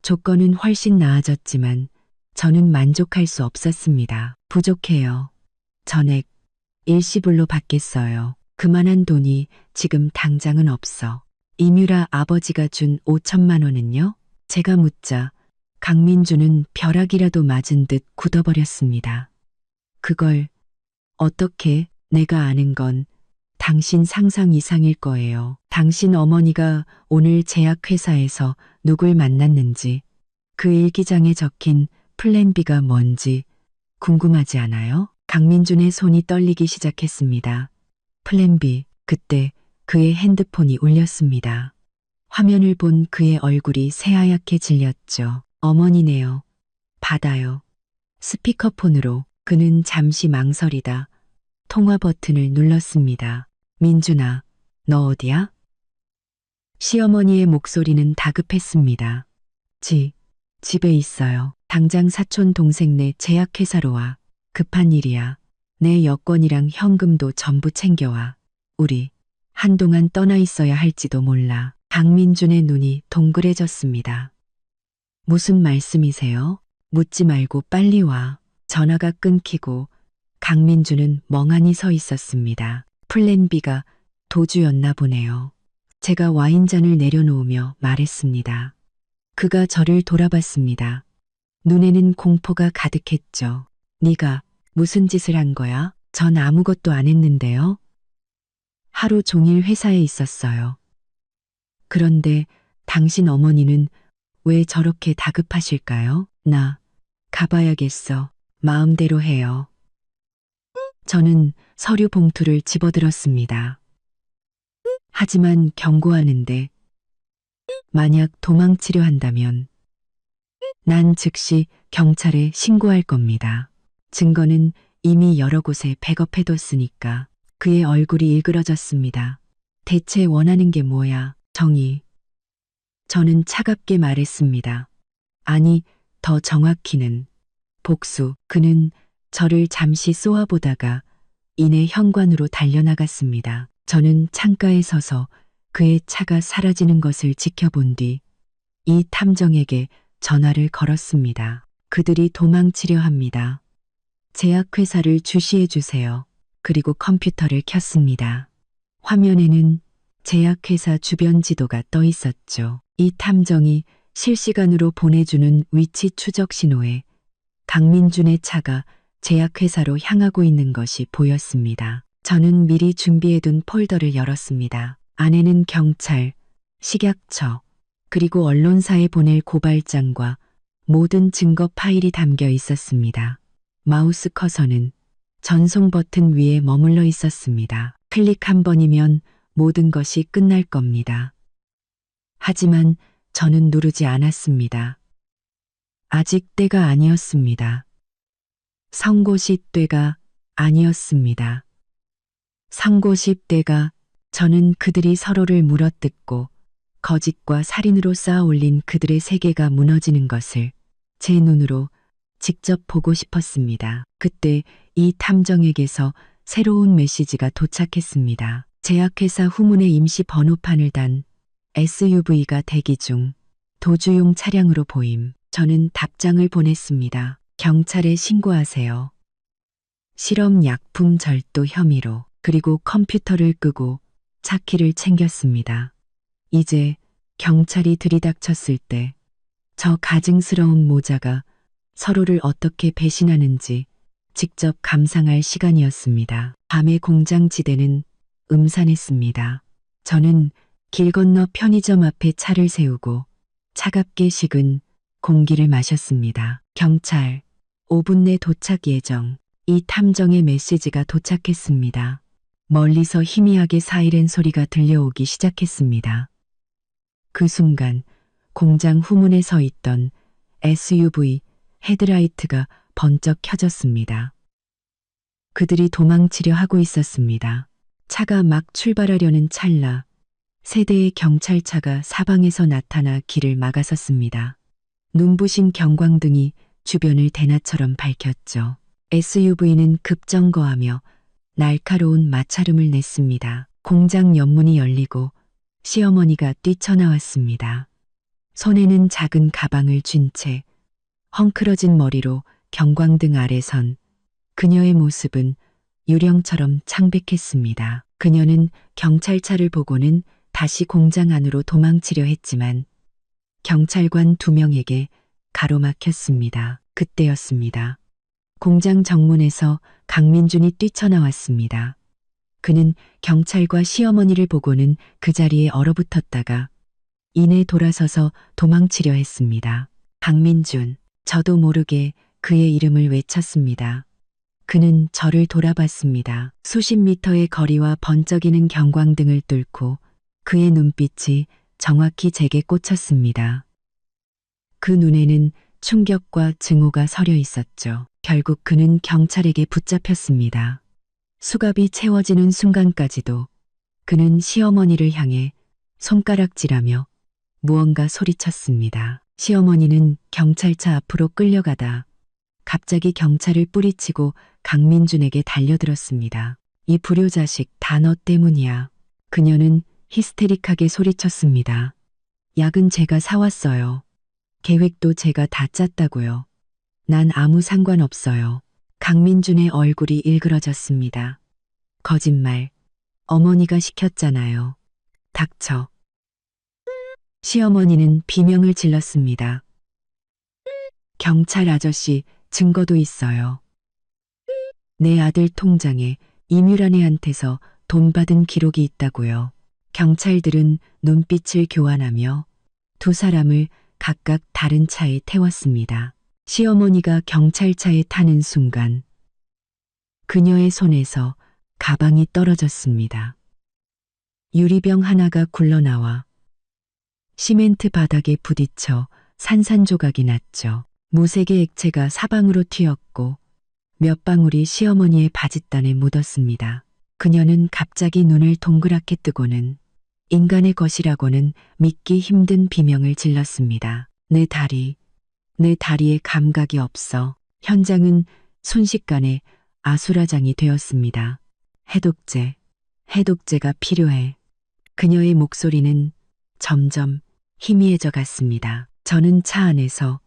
조건은 훨씬 나아졌지만 저는 만족할 수 없었습니다. 부족해요. 전액 일시불로 받겠어요. 그만한 돈이 지금 당장은 없어. 이뮤라 아버지가 준 5천만 원은요? 제가 묻자 강민주는 벼락이라도 맞은 듯 굳어버렸습니다. 그걸 어떻게? 내가 아는 건 당신 상상 이상일 거예요. 당신 어머니가 오늘 제약회사에서 누굴 만났는지, 그 일기장에 적힌 플랜 B가 뭔지 궁금하지 않아요? 강민준의 손이 떨리기 시작했습니다. 플랜 B. 그때 그의 핸드폰이 울렸습니다. 화면을 본 그의 얼굴이 새하얗게 질렸죠. 어머니네요. 받아요. 스피커폰으로 그는 잠시 망설이다 통화 버튼을 눌렀습니다. 민준아, 너 어디야? 시어머니의 목소리는 다급했습니다. 집에 있어요. 당장 사촌 동생네 제약회사로 와. 급한 일이야. 내 여권이랑 현금도 전부 챙겨와. 우리 한동안 떠나 있어야 할지도 몰라. 강민준의 눈이 동그래졌습니다. 무슨 말씀이세요? 묻지 말고 빨리 와. 전화가 끊기고 강민준은 멍하니 서 있었습니다. 플랜 B가 도주였나 보네요. 제가 와인잔을 내려놓으며 말했습니다. 그가 저를 돌아봤습니다. 눈에는 공포가 가득했죠. 네가 무슨 짓을 한 거야? 전 아무것도 안 했는데요. 하루 종일 회사에 있었어요. 그런데 당신 어머니는 왜 저렇게 다급하실까요? 나 가봐야겠어. 마음대로 해요. 저는 서류 봉투를 집어들었습니다. 하지만 경고하는데 만약 도망치려 한다면 난 즉시 경찰에 신고할 겁니다. 증거는 이미 여러 곳에 백업해뒀으니까. 그의 얼굴이 일그러졌습니다. 대체 원하는 게 뭐야? 정의. 저는 차갑게 말했습니다. 아니, 더 정확히는 복수. 그는 저를 잠시 쏘아보다가 이내 현관으로 달려나갔습니다. 저는 창가에 서서 그의 차가 사라지는 것을 지켜본 뒤 이 탐정에게 전화를 걸었습니다. 그들이 도망치려 합니다. 제약회사를 주시해 주세요. 그리고 컴퓨터를 켰습니다. 화면에는 제약회사 주변 지도가 떠 있었죠. 이 탐정이 실시간으로 보내주는 위치 추적 신호에 강민준의 차가 제약회사로 향하고 있는 것이 보였습니다. 저는 미리 준비해둔 폴더를 열었습니다. 안에는 경찰, 식약처, 그리고 언론사에 보낼 고발장과 모든 증거 파일이 담겨 있었습니다. 마우스 커서는 전송 버튼 위에 머물러 있었습니다. 클릭 한 번이면 모든 것이 끝날 겁니다. 하지만 저는 누르지 않았습니다. 아직 때가 아니었습니다. 성고시 때가 아니었습니다. 성고시 때가 저는 그들이 서로를 물어뜯고 거짓과 살인으로 쌓아 올린 그들의 세계가 무너지는 것을 제 눈으로 직접 보고 싶었습니다. 그때 이 탐정에게서 새로운 메시지가 도착했습니다. 제약회사 후문에 임시 번호판을 단 SUV가 대기 중 도주용 차량으로 보임. 저는 답장을 보냈습니다. 경찰에 신고하세요. 실험 약품 절도 혐의로. 그리고 컴퓨터를 끄고 차 키를 챙겼습니다. 이제 경찰이 들이닥쳤을 때 저 가증스러운 모자가 서로를 어떻게 배신하는지 직접 감상할 시간이었습니다. 밤의 공장 지대는 음산했습니다. 저는 길 건너 편의점 앞에 차를 세우고 차갑게 식은 공기를 마셨습니다. 경찰, 5분 내 도착 예정. 이 탐정의 메시지가 도착했습니다. 멀리서 희미하게 사이렌 소리가 들려오기 시작했습니다. 그 순간 공장 후문에 서 있던 SUV 헤드라이트가 번쩍 켜졌습니다. 그들이 도망치려 하고 있었습니다. 차가 막 출발하려는 찰나 세 대의 경찰차가 사방에서 나타나 길을 막아섰습니다. 눈부신 경광등이 주변을 대낮처럼 밝혔죠. SUV는 급정거하며 날카로운 마찰음을 냈습니다. 공장 옆문이 열리고 시어머니가 뛰쳐나왔습니다. 손에는 작은 가방을 쥔 채 헝클어진 머리로 경광등 아래 선 그녀의 모습은 유령처럼 창백했습니다. 그녀는 경찰차를 보고는 다시 공장 안으로 도망치려 했지만 경찰관 2명에게 가로막혔습니다. 그때였습니다. 공장 정문에서 강민준이 뛰쳐나왔습니다. 그는 경찰과 시어머니를 보고는 그 자리에 얼어붙었다가 이내 돌아서서 도망치려 했습니다. 강민준, 저도 모르게 그의 이름을 외쳤습니다. 그는 저를 돌아봤습니다. 수십 미터의 거리와 번쩍이는 경광등을 뚫고 그의 눈빛이 정확히 제게 꽂혔습니다. 그 눈에는 충격과 증오가 서려 있었죠. 결국 그는 경찰에게 붙잡혔습니다. 수갑이 채워지는 순간까지도 그는 시어머니를 향해 손가락질하며 무언가 소리쳤습니다. 시어머니는 경찰차 앞으로 끌려가다 갑자기 경찰을 뿌리치고 강민준에게 달려들었습니다. 이 불효자식 다 너 때문이야. 그녀는 히스테릭하게 소리쳤습니다. 약은 제가 사왔어요. 계획도 제가 다 짰다고요. 난 아무 상관없어요. 강민준의 얼굴이 일그러졌습니다. 거짓말. 어머니가 시켰잖아요. 닥쳐. 시어머니는 비명을 질렀습니다. 경찰 아저씨, 증거도 있어요. 내 아들 통장에 이뮤란 애한테서 돈 받은 기록이 있다고요. 경찰들은 눈빛을 교환하며 두 사람을 각각 다른 차에 태웠습니다. 시어머니가 경찰차에 타는 순간 그녀의 손에서 가방이 떨어졌습니다. 유리병 하나가 굴러나와 시멘트 바닥에 부딪혀 산산조각이 났죠. 무색의 액체가 사방으로 튀었고 몇 방울이 시어머니의 바짓단에 묻었습니다. 그녀는 갑자기 눈을 동그랗게 뜨고는 인간의 것이라고는 믿기 힘든 비명을 질렀습니다. 내 다리에 감각이 없어. 현장은 순식간에 아수라장이 되었습니다. 해독제가 필요해. 그녀의 목소리는 점점 희미해져 갔습니다. 저는 차 안에서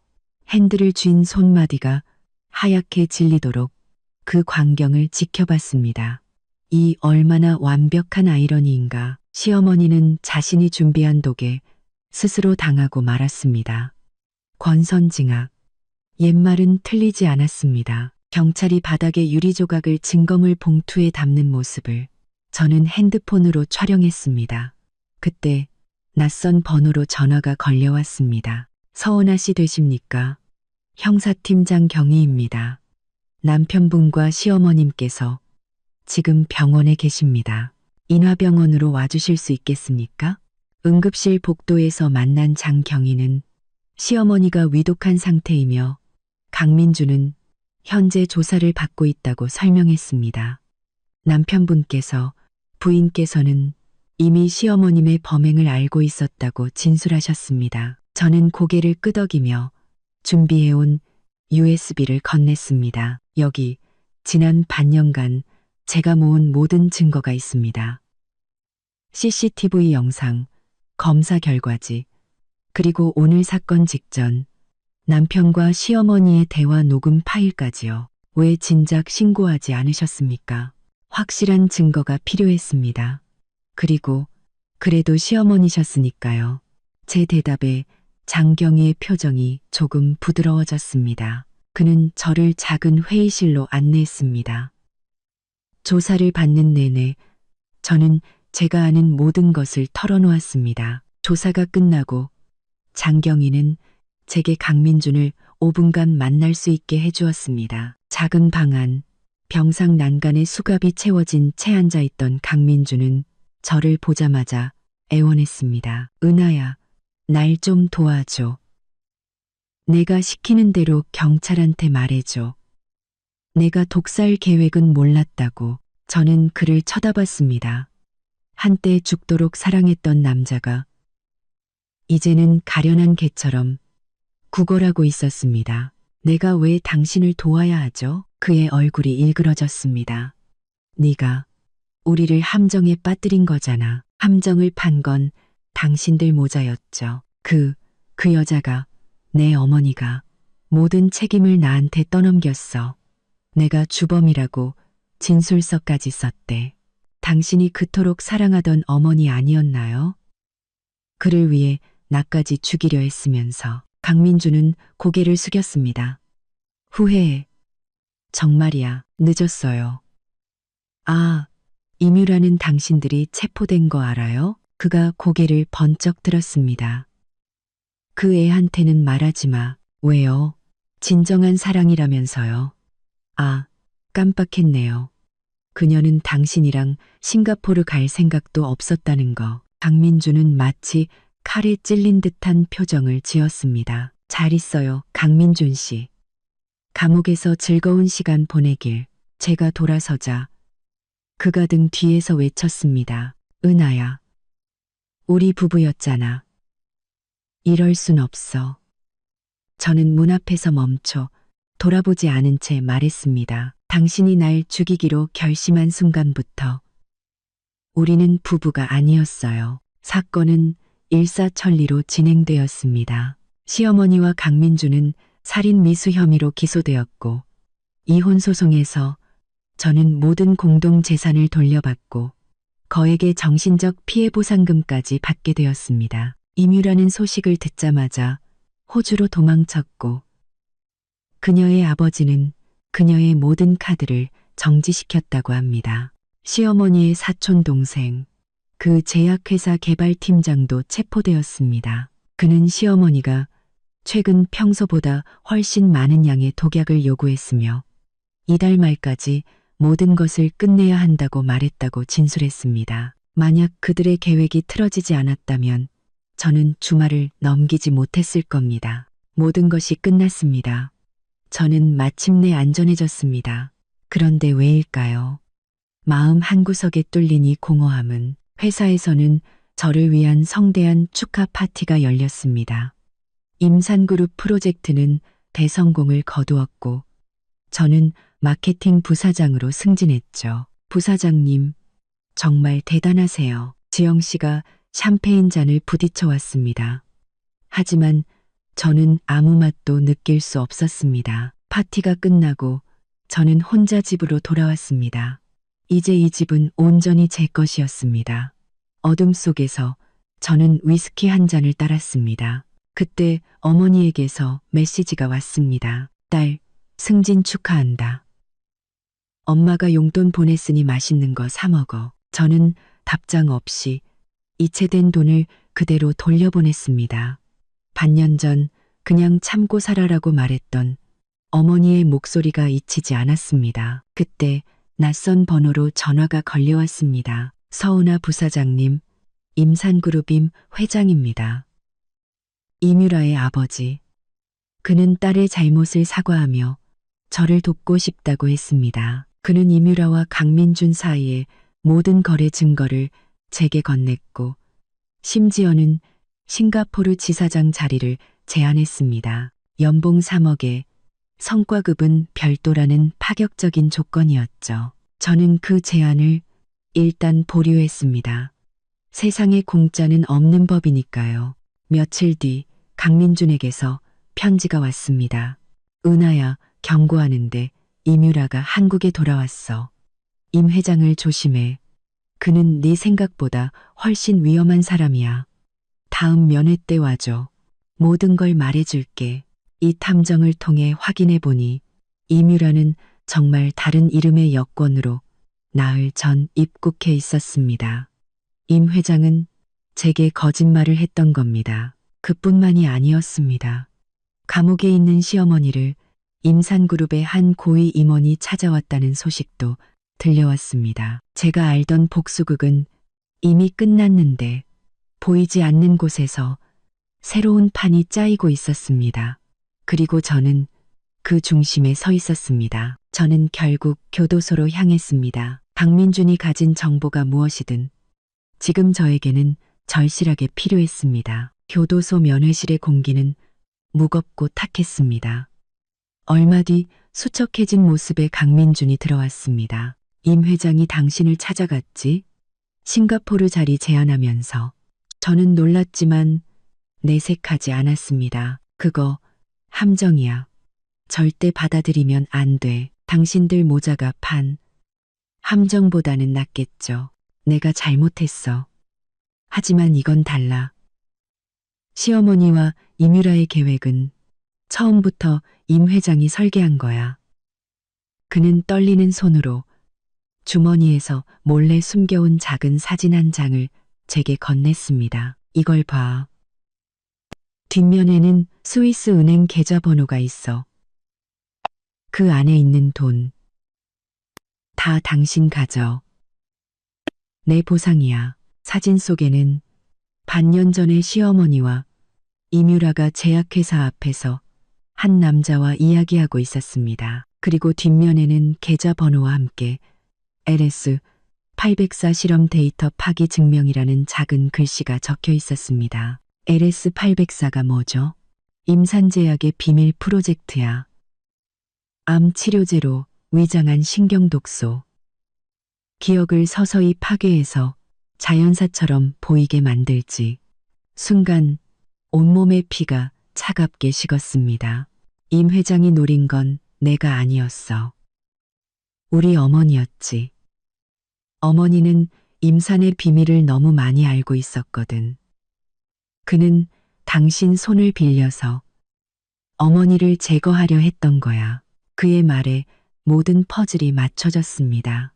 핸들을 쥔 손마디가 하얗게 질리도록 그 광경을 지켜봤습니다. 이 얼마나 완벽한 아이러니인가. 시어머니는 자신이 준비한 독에 스스로 당하고 말았습니다. 권선징악. 옛말은 틀리지 않았습니다. 경찰이 바닥에 유리조각을 증거물 봉투에 담는 모습을 저는 핸드폰으로 촬영했습니다. 그때 낯선 번호로 전화가 걸려왔습니다. 서은아 씨 되십니까? 형사팀장 경희입니다. 남편분과 시어머님께서 지금 병원에 계십니다. 인화병원으로 와주실 수 있겠습니까? 응급실 복도에서 만난 장경희는 시어머니가 위독한 상태이며 강민주는 현재 조사를 받고 있다고 설명했습니다. 남편분께서 부인께서는 이미 시어머님의 범행을 알고 있었다고 진술하셨습니다. 저는 고개를 끄덕이며 준비해온 USB를 건넸습니다. 여기 지난 반년간 제가 모은 모든 증거가 있습니다. CCTV 영상, 검사 결과지, 그리고 오늘 사건 직전 남편과 시어머니의 대화 녹음 파일까지요. 왜 진작 신고하지 않으셨습니까? 확실한 증거가 필요했습니다. 그래도 시어머니셨으니까요. 제 대답에 장경희의 표정이 조금 부드러워졌습니다. 그는 저를 작은 회의실로 안내했습니다. 조사를 받는 내내 저는 제가 아는 모든 것을 털어놓았습니다. 조사가 끝나고 장경희는 제게 강민준을 5분간 만날 수 있게 해주었습니다. 작은 방 안, 병상 난간에 수갑이 채워진 채 앉아있던 강민준은 저를 보자마자 애원했습니다. 은하야, 날 좀 도와줘. 내가 시키는 대로 경찰한테 말해줘. 내가 독살 계획은 몰랐다고. 저는 그를 쳐다봤습니다. 한때 죽도록 사랑했던 남자가 이제는 가련한 개처럼 구걸하고 있었습니다. 내가 왜 당신을 도와야 하죠? 그의 얼굴이 일그러졌습니다. 네가 우리를 함정에 빠뜨린 거잖아. 함정을 판 건 당신들 모자였죠. 그 여자가, 내 어머니가 모든 책임을 나한테 떠넘겼어. 내가 주범이라고 진술서까지 썼대. 당신이 그토록 사랑하던 어머니 아니었나요? 그를 위해 나까지 죽이려 했으면서. 강민주는 고개를 숙였습니다. 후회해. 정말이야. 늦었어요. 아, 이뮤라는 당신들이 체포된 거 알아요? 그가 고개를 번쩍 들었습니다. 그 애한테는 말하지 마. 왜요? 진정한 사랑이라면서요. 아, 깜빡했네요. 그녀는 당신이랑 싱가포르 갈 생각도 없었다는 거. 강민주는 마치 칼에 찔린 듯한 표정을 지었습니다. 잘 있어요, 강민준 씨. 감옥에서 즐거운 시간 보내길. 제가 돌아서자 그가 등 뒤에서 외쳤습니다. 은하야. 우리 부부였잖아. 이럴 순 없어. 저는 문 앞에서 멈춰 돌아보지 않은 채 말했습니다. 당신이 날 죽이기로 결심한 순간부터 우리는 부부가 아니었어요. 사건은 일사천리로 진행되었습니다. 시어머니와 강민주는 살인 미수 혐의로 기소되었고 이혼 소송에서 저는 모든 공동 재산을 돌려받고 거액의 정신적 피해 보상금까지 받게 되었습니다. 이뮤라는 소식을 듣자마자 호주로 도망쳤고 그녀의 아버지는 그녀의 모든 카드를 정지시켰다고 합니다. 시어머니의 사촌 동생, 그 제약회사 개발팀장도 체포되었습니다. 그는 시어머니가 최근 평소보다 훨씬 많은 양의 독약을 요구했으며 이달 말까지 모든 것을 끝내야 한다고 말했다고 진술했습니다. 만약 그들의 계획이 틀어지지 않았다면 저는 주말을 넘기지 못했을 겁니다. 모든 것이 끝났습니다. 저는 마침내 안전해졌습니다. 그런데 왜일까요? 마음 한구석에 뚫린 이 공허함은 회사에서는 저를 위한 성대한 축하 파티가 열렸습니다. 임산그룹 프로젝트는 대성공을 거두었고 저는 마케팅 부사장으로 승진했죠. 부사장님, 정말 대단하세요. 지영 씨가 샴페인 잔을 부딪혀 왔습니다. 하지만 저는 아무 맛도 느낄 수 없었습니다. 파티가 끝나고 저는 혼자 집으로 돌아왔습니다. 이제 이 집은 온전히 제 것이었습니다. 어둠 속에서 저는 위스키 한 잔을 따랐습니다. 그때 어머니에게서 메시지가 왔습니다. 딸, 승진 축하한다. 엄마가 용돈 보냈으니 맛있는 거 사 먹어. 저는 답장 없이 이체된 돈을 그대로 돌려보냈습니다. 반년 전 그냥 참고 살아라고 말했던 어머니의 목소리가 잊히지 않았습니다. 그때 낯선 번호로 전화가 걸려왔습니다. 서은아 부사장님, 임산그룹임 회장입니다. 이뮤라의 아버지. 그는 딸의 잘못을 사과하며 저를 돕고 싶다고 했습니다. 그는 이뮤라와 강민준 사이의 모든 거래 증거를 제게 건넸고 심지어는 싱가포르 지사장 자리를 제안했습니다. 연봉 3억에 성과급은 별도라는 파격적인 조건이었죠. 저는 그 제안을 일단 보류했습니다. 세상에 공짜는 없는 법이니까요. 며칠 뒤 강민준에게서 편지가 왔습니다. 은하야, 경고하는데 이뮤라가 한국에 돌아왔어. 임 회장을 조심해. 그는 네 생각보다 훨씬 위험한 사람이야. 다음 면회 때 와줘. 모든 걸 말해줄게. 이 탐정을 통해 확인해 보니 이뮤라는 정말 다른 이름의 여권으로 나흘 전 입국해 있었습니다. 임 회장은 제게 거짓말을 했던 겁니다. 그뿐만이 아니었습니다. 감옥에 있는 시어머니를 임산그룹의 한 고위 임원이 찾아왔다는 소식도 들려왔습니다. 제가 알던 복수극은 이미 끝났는데 보이지 않는 곳에서 새로운 판이 짜이고 있었습니다. 그리고 저는 그 중심에 서 있었습니다. 저는 결국 교도소로 향했습니다. 박민준이 가진 정보가 무엇이든 지금 저에게는 절실하게 필요했습니다. 교도소 면회실의 공기는 무겁고 탁했습니다. 얼마 뒤 수척해진 모습의 강민준이 들어왔습니다. 임 회장이 당신을 찾아갔지? 싱가포르 자리 제안하면서. 저는 놀랐지만 내색하지 않았습니다. 그거 함정이야. 절대 받아들이면 안 돼. 당신들 모자가 판 함정보다는 낫겠죠. 내가 잘못했어. 하지만 이건 달라. 시어머니와 이뮤라의 계획은 처음부터 임 회장이 설계한 거야. 그는 떨리는 손으로 주머니에서 몰래 숨겨온 작은 사진 한 장을 제게 건넸습니다. 이걸 봐. 뒷면에는 스위스 은행 계좌번호가 있어. 그 안에 있는 돈 다 당신 가져. 내 보상이야. 사진 속에는 반년 전에 시어머니와 이뮤라가 제약회사 앞에서 한 남자와 이야기하고 있었습니다. 그리고 뒷면에는 계좌번호와 함께 LS804 실험 데이터 파기 증명이라는 작은 글씨가 적혀 있었습니다. LS804가 뭐죠? 임산제약의 비밀 프로젝트야. 암 치료제로 위장한 신경독소. 기억을 서서히 파괴해서 자연사처럼 보이게 만들지. 순간 온몸의 피가 차갑게 식었습니다. 임 회장이 노린 건 내가 아니었어. 우리 어머니였지. 어머니는 임산의 비밀을 너무 많이 알고 있었거든. 그는 당신 손을 빌려서 어머니를 제거하려 했던 거야. 그의 말에 모든 퍼즐이 맞춰졌습니다.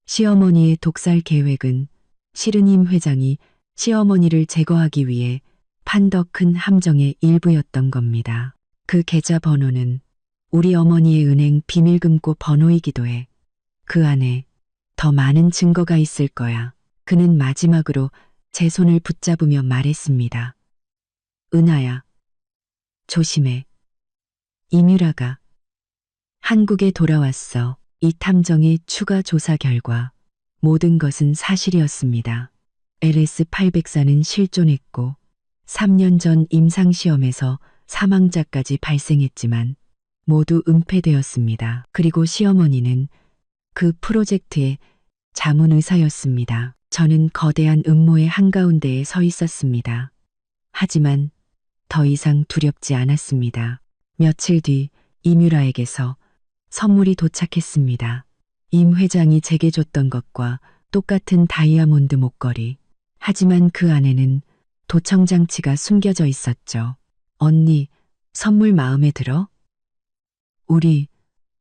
시어머니의 독살 계획은 실은 임 회장이 시어머니를 제거하기 위해 판 더 큰 함정의 일부였던 겁니다. 그 계좌 번호는 우리 어머니의 은행 비밀금고 번호이기도 해. 그 안에 더 많은 증거가 있을 거야. 그는 마지막으로 제 손을 붙잡으며 말했습니다. 은하야, 조심해. 이뮤라가 한국에 돌아왔어. 이 탐정의 추가 조사 결과 모든 것은 사실이었습니다. LS-804는 실존했고 3년 전 임상시험에서 사망자까지 발생했지만 모두 은폐되었습니다. 그리고 시어머니는 그 프로젝트의 자문의사였습니다. 저는 거대한 음모의 한가운데에 서 있었습니다. 하지만 더 이상 두렵지 않았습니다. 며칠 뒤 이뮤라에게서 선물이 도착했습니다. 임 회장이 제게 줬던 것과 똑같은 다이아몬드 목걸이. 하지만 그 안에는 도청장치가 숨겨져 있었죠. 언니, 선물 마음에 들어? 우리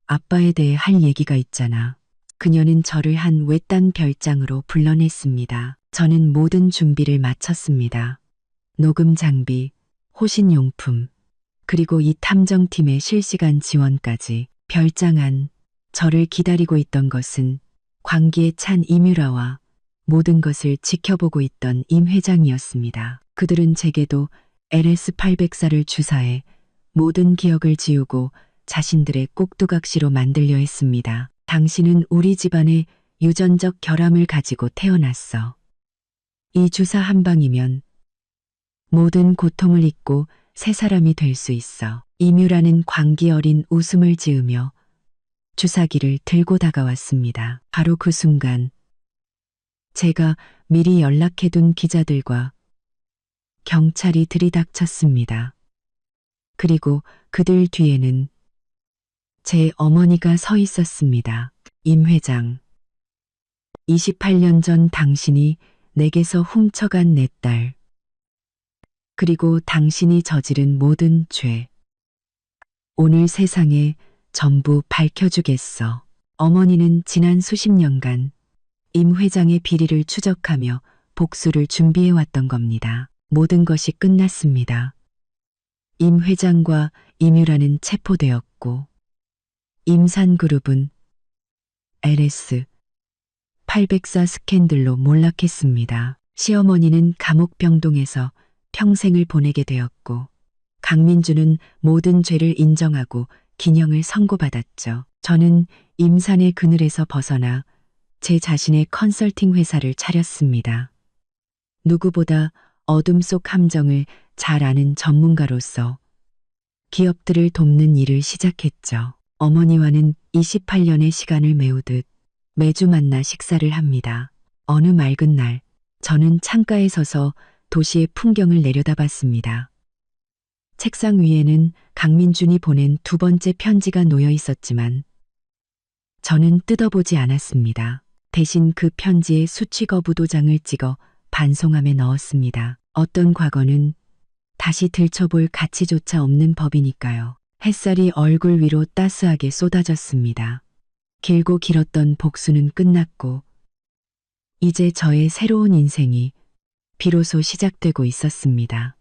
아빠에 대해 할 얘기가 있잖아. 그녀는 저를 한 외딴 별장으로 불러냈습니다. 저는 모든 준비를 마쳤습니다. 녹음 장비, 호신용품, 그리고 이 탐정팀의 실시간 지원까지. 별장 안 저를 기다리고 있던 것은 광기에 찬 이뮤라와 모든 것을 지켜보고 있던 임 회장이었습니다. 그들은 제게도 LS-804를 주사해 모든 기억을 지우고 자신들의 꼭두각시로 만들려 했습니다. 당신은 우리 집안의 유전적 결함을 가지고 태어났어. 이 주사 한 방이면 모든 고통을 잊고 새 사람이 될 수 있어. 이뮤라는 광기 어린 웃음을 지으며 주사기를 들고 다가왔습니다. 바로 그 순간 제가 미리 연락해둔 기자들과 경찰이 들이닥쳤습니다. 그리고 그들 뒤에는 제 어머니가 서 있었습니다. 임 회장, 28년 전 당신이 내게서 훔쳐간 내 딸, 그리고 당신이 저지른 모든 죄. 오늘 세상에 전부 밝혀주겠어. 어머니는 지난 수십 년간 임 회장의 비리를 추적하며 복수를 준비해왔던 겁니다. 모든 것이 끝났습니다. 임 회장과 이뮤라는 체포되었고 임산그룹은 LS-804 스캔들로 몰락했습니다. 시어머니는 감옥병동에서 평생을 보내게 되었고 강민주는 모든 죄를 인정하고 기형을 선고받았죠. 저는 임산의 그늘에서 벗어나 제 자신의 컨설팅 회사를 차렸습니다. 누구보다 어둠 속 함정을 잘 아는 전문가로서 기업들을 돕는 일을 시작했죠. 어머니와는 28년의 시간을 메우듯 매주 만나 식사를 합니다. 어느 맑은 날 저는 창가에 서서 도시의 풍경을 내려다봤습니다. 책상 위에는 강민준이 보낸 두 번째 편지가 놓여 있었지만 저는 뜯어보지 않았습니다. 대신 그 편지에 수취거부 도장을 찍어 반송함에 넣었습니다. 어떤 과거는 다시 들춰볼 가치조차 없는 법이니까요. 햇살이 얼굴 위로 따스하게 쏟아졌습니다. 길고 길었던 복수는 끝났고 이제 저의 새로운 인생이 비로소 시작되고 있었습니다.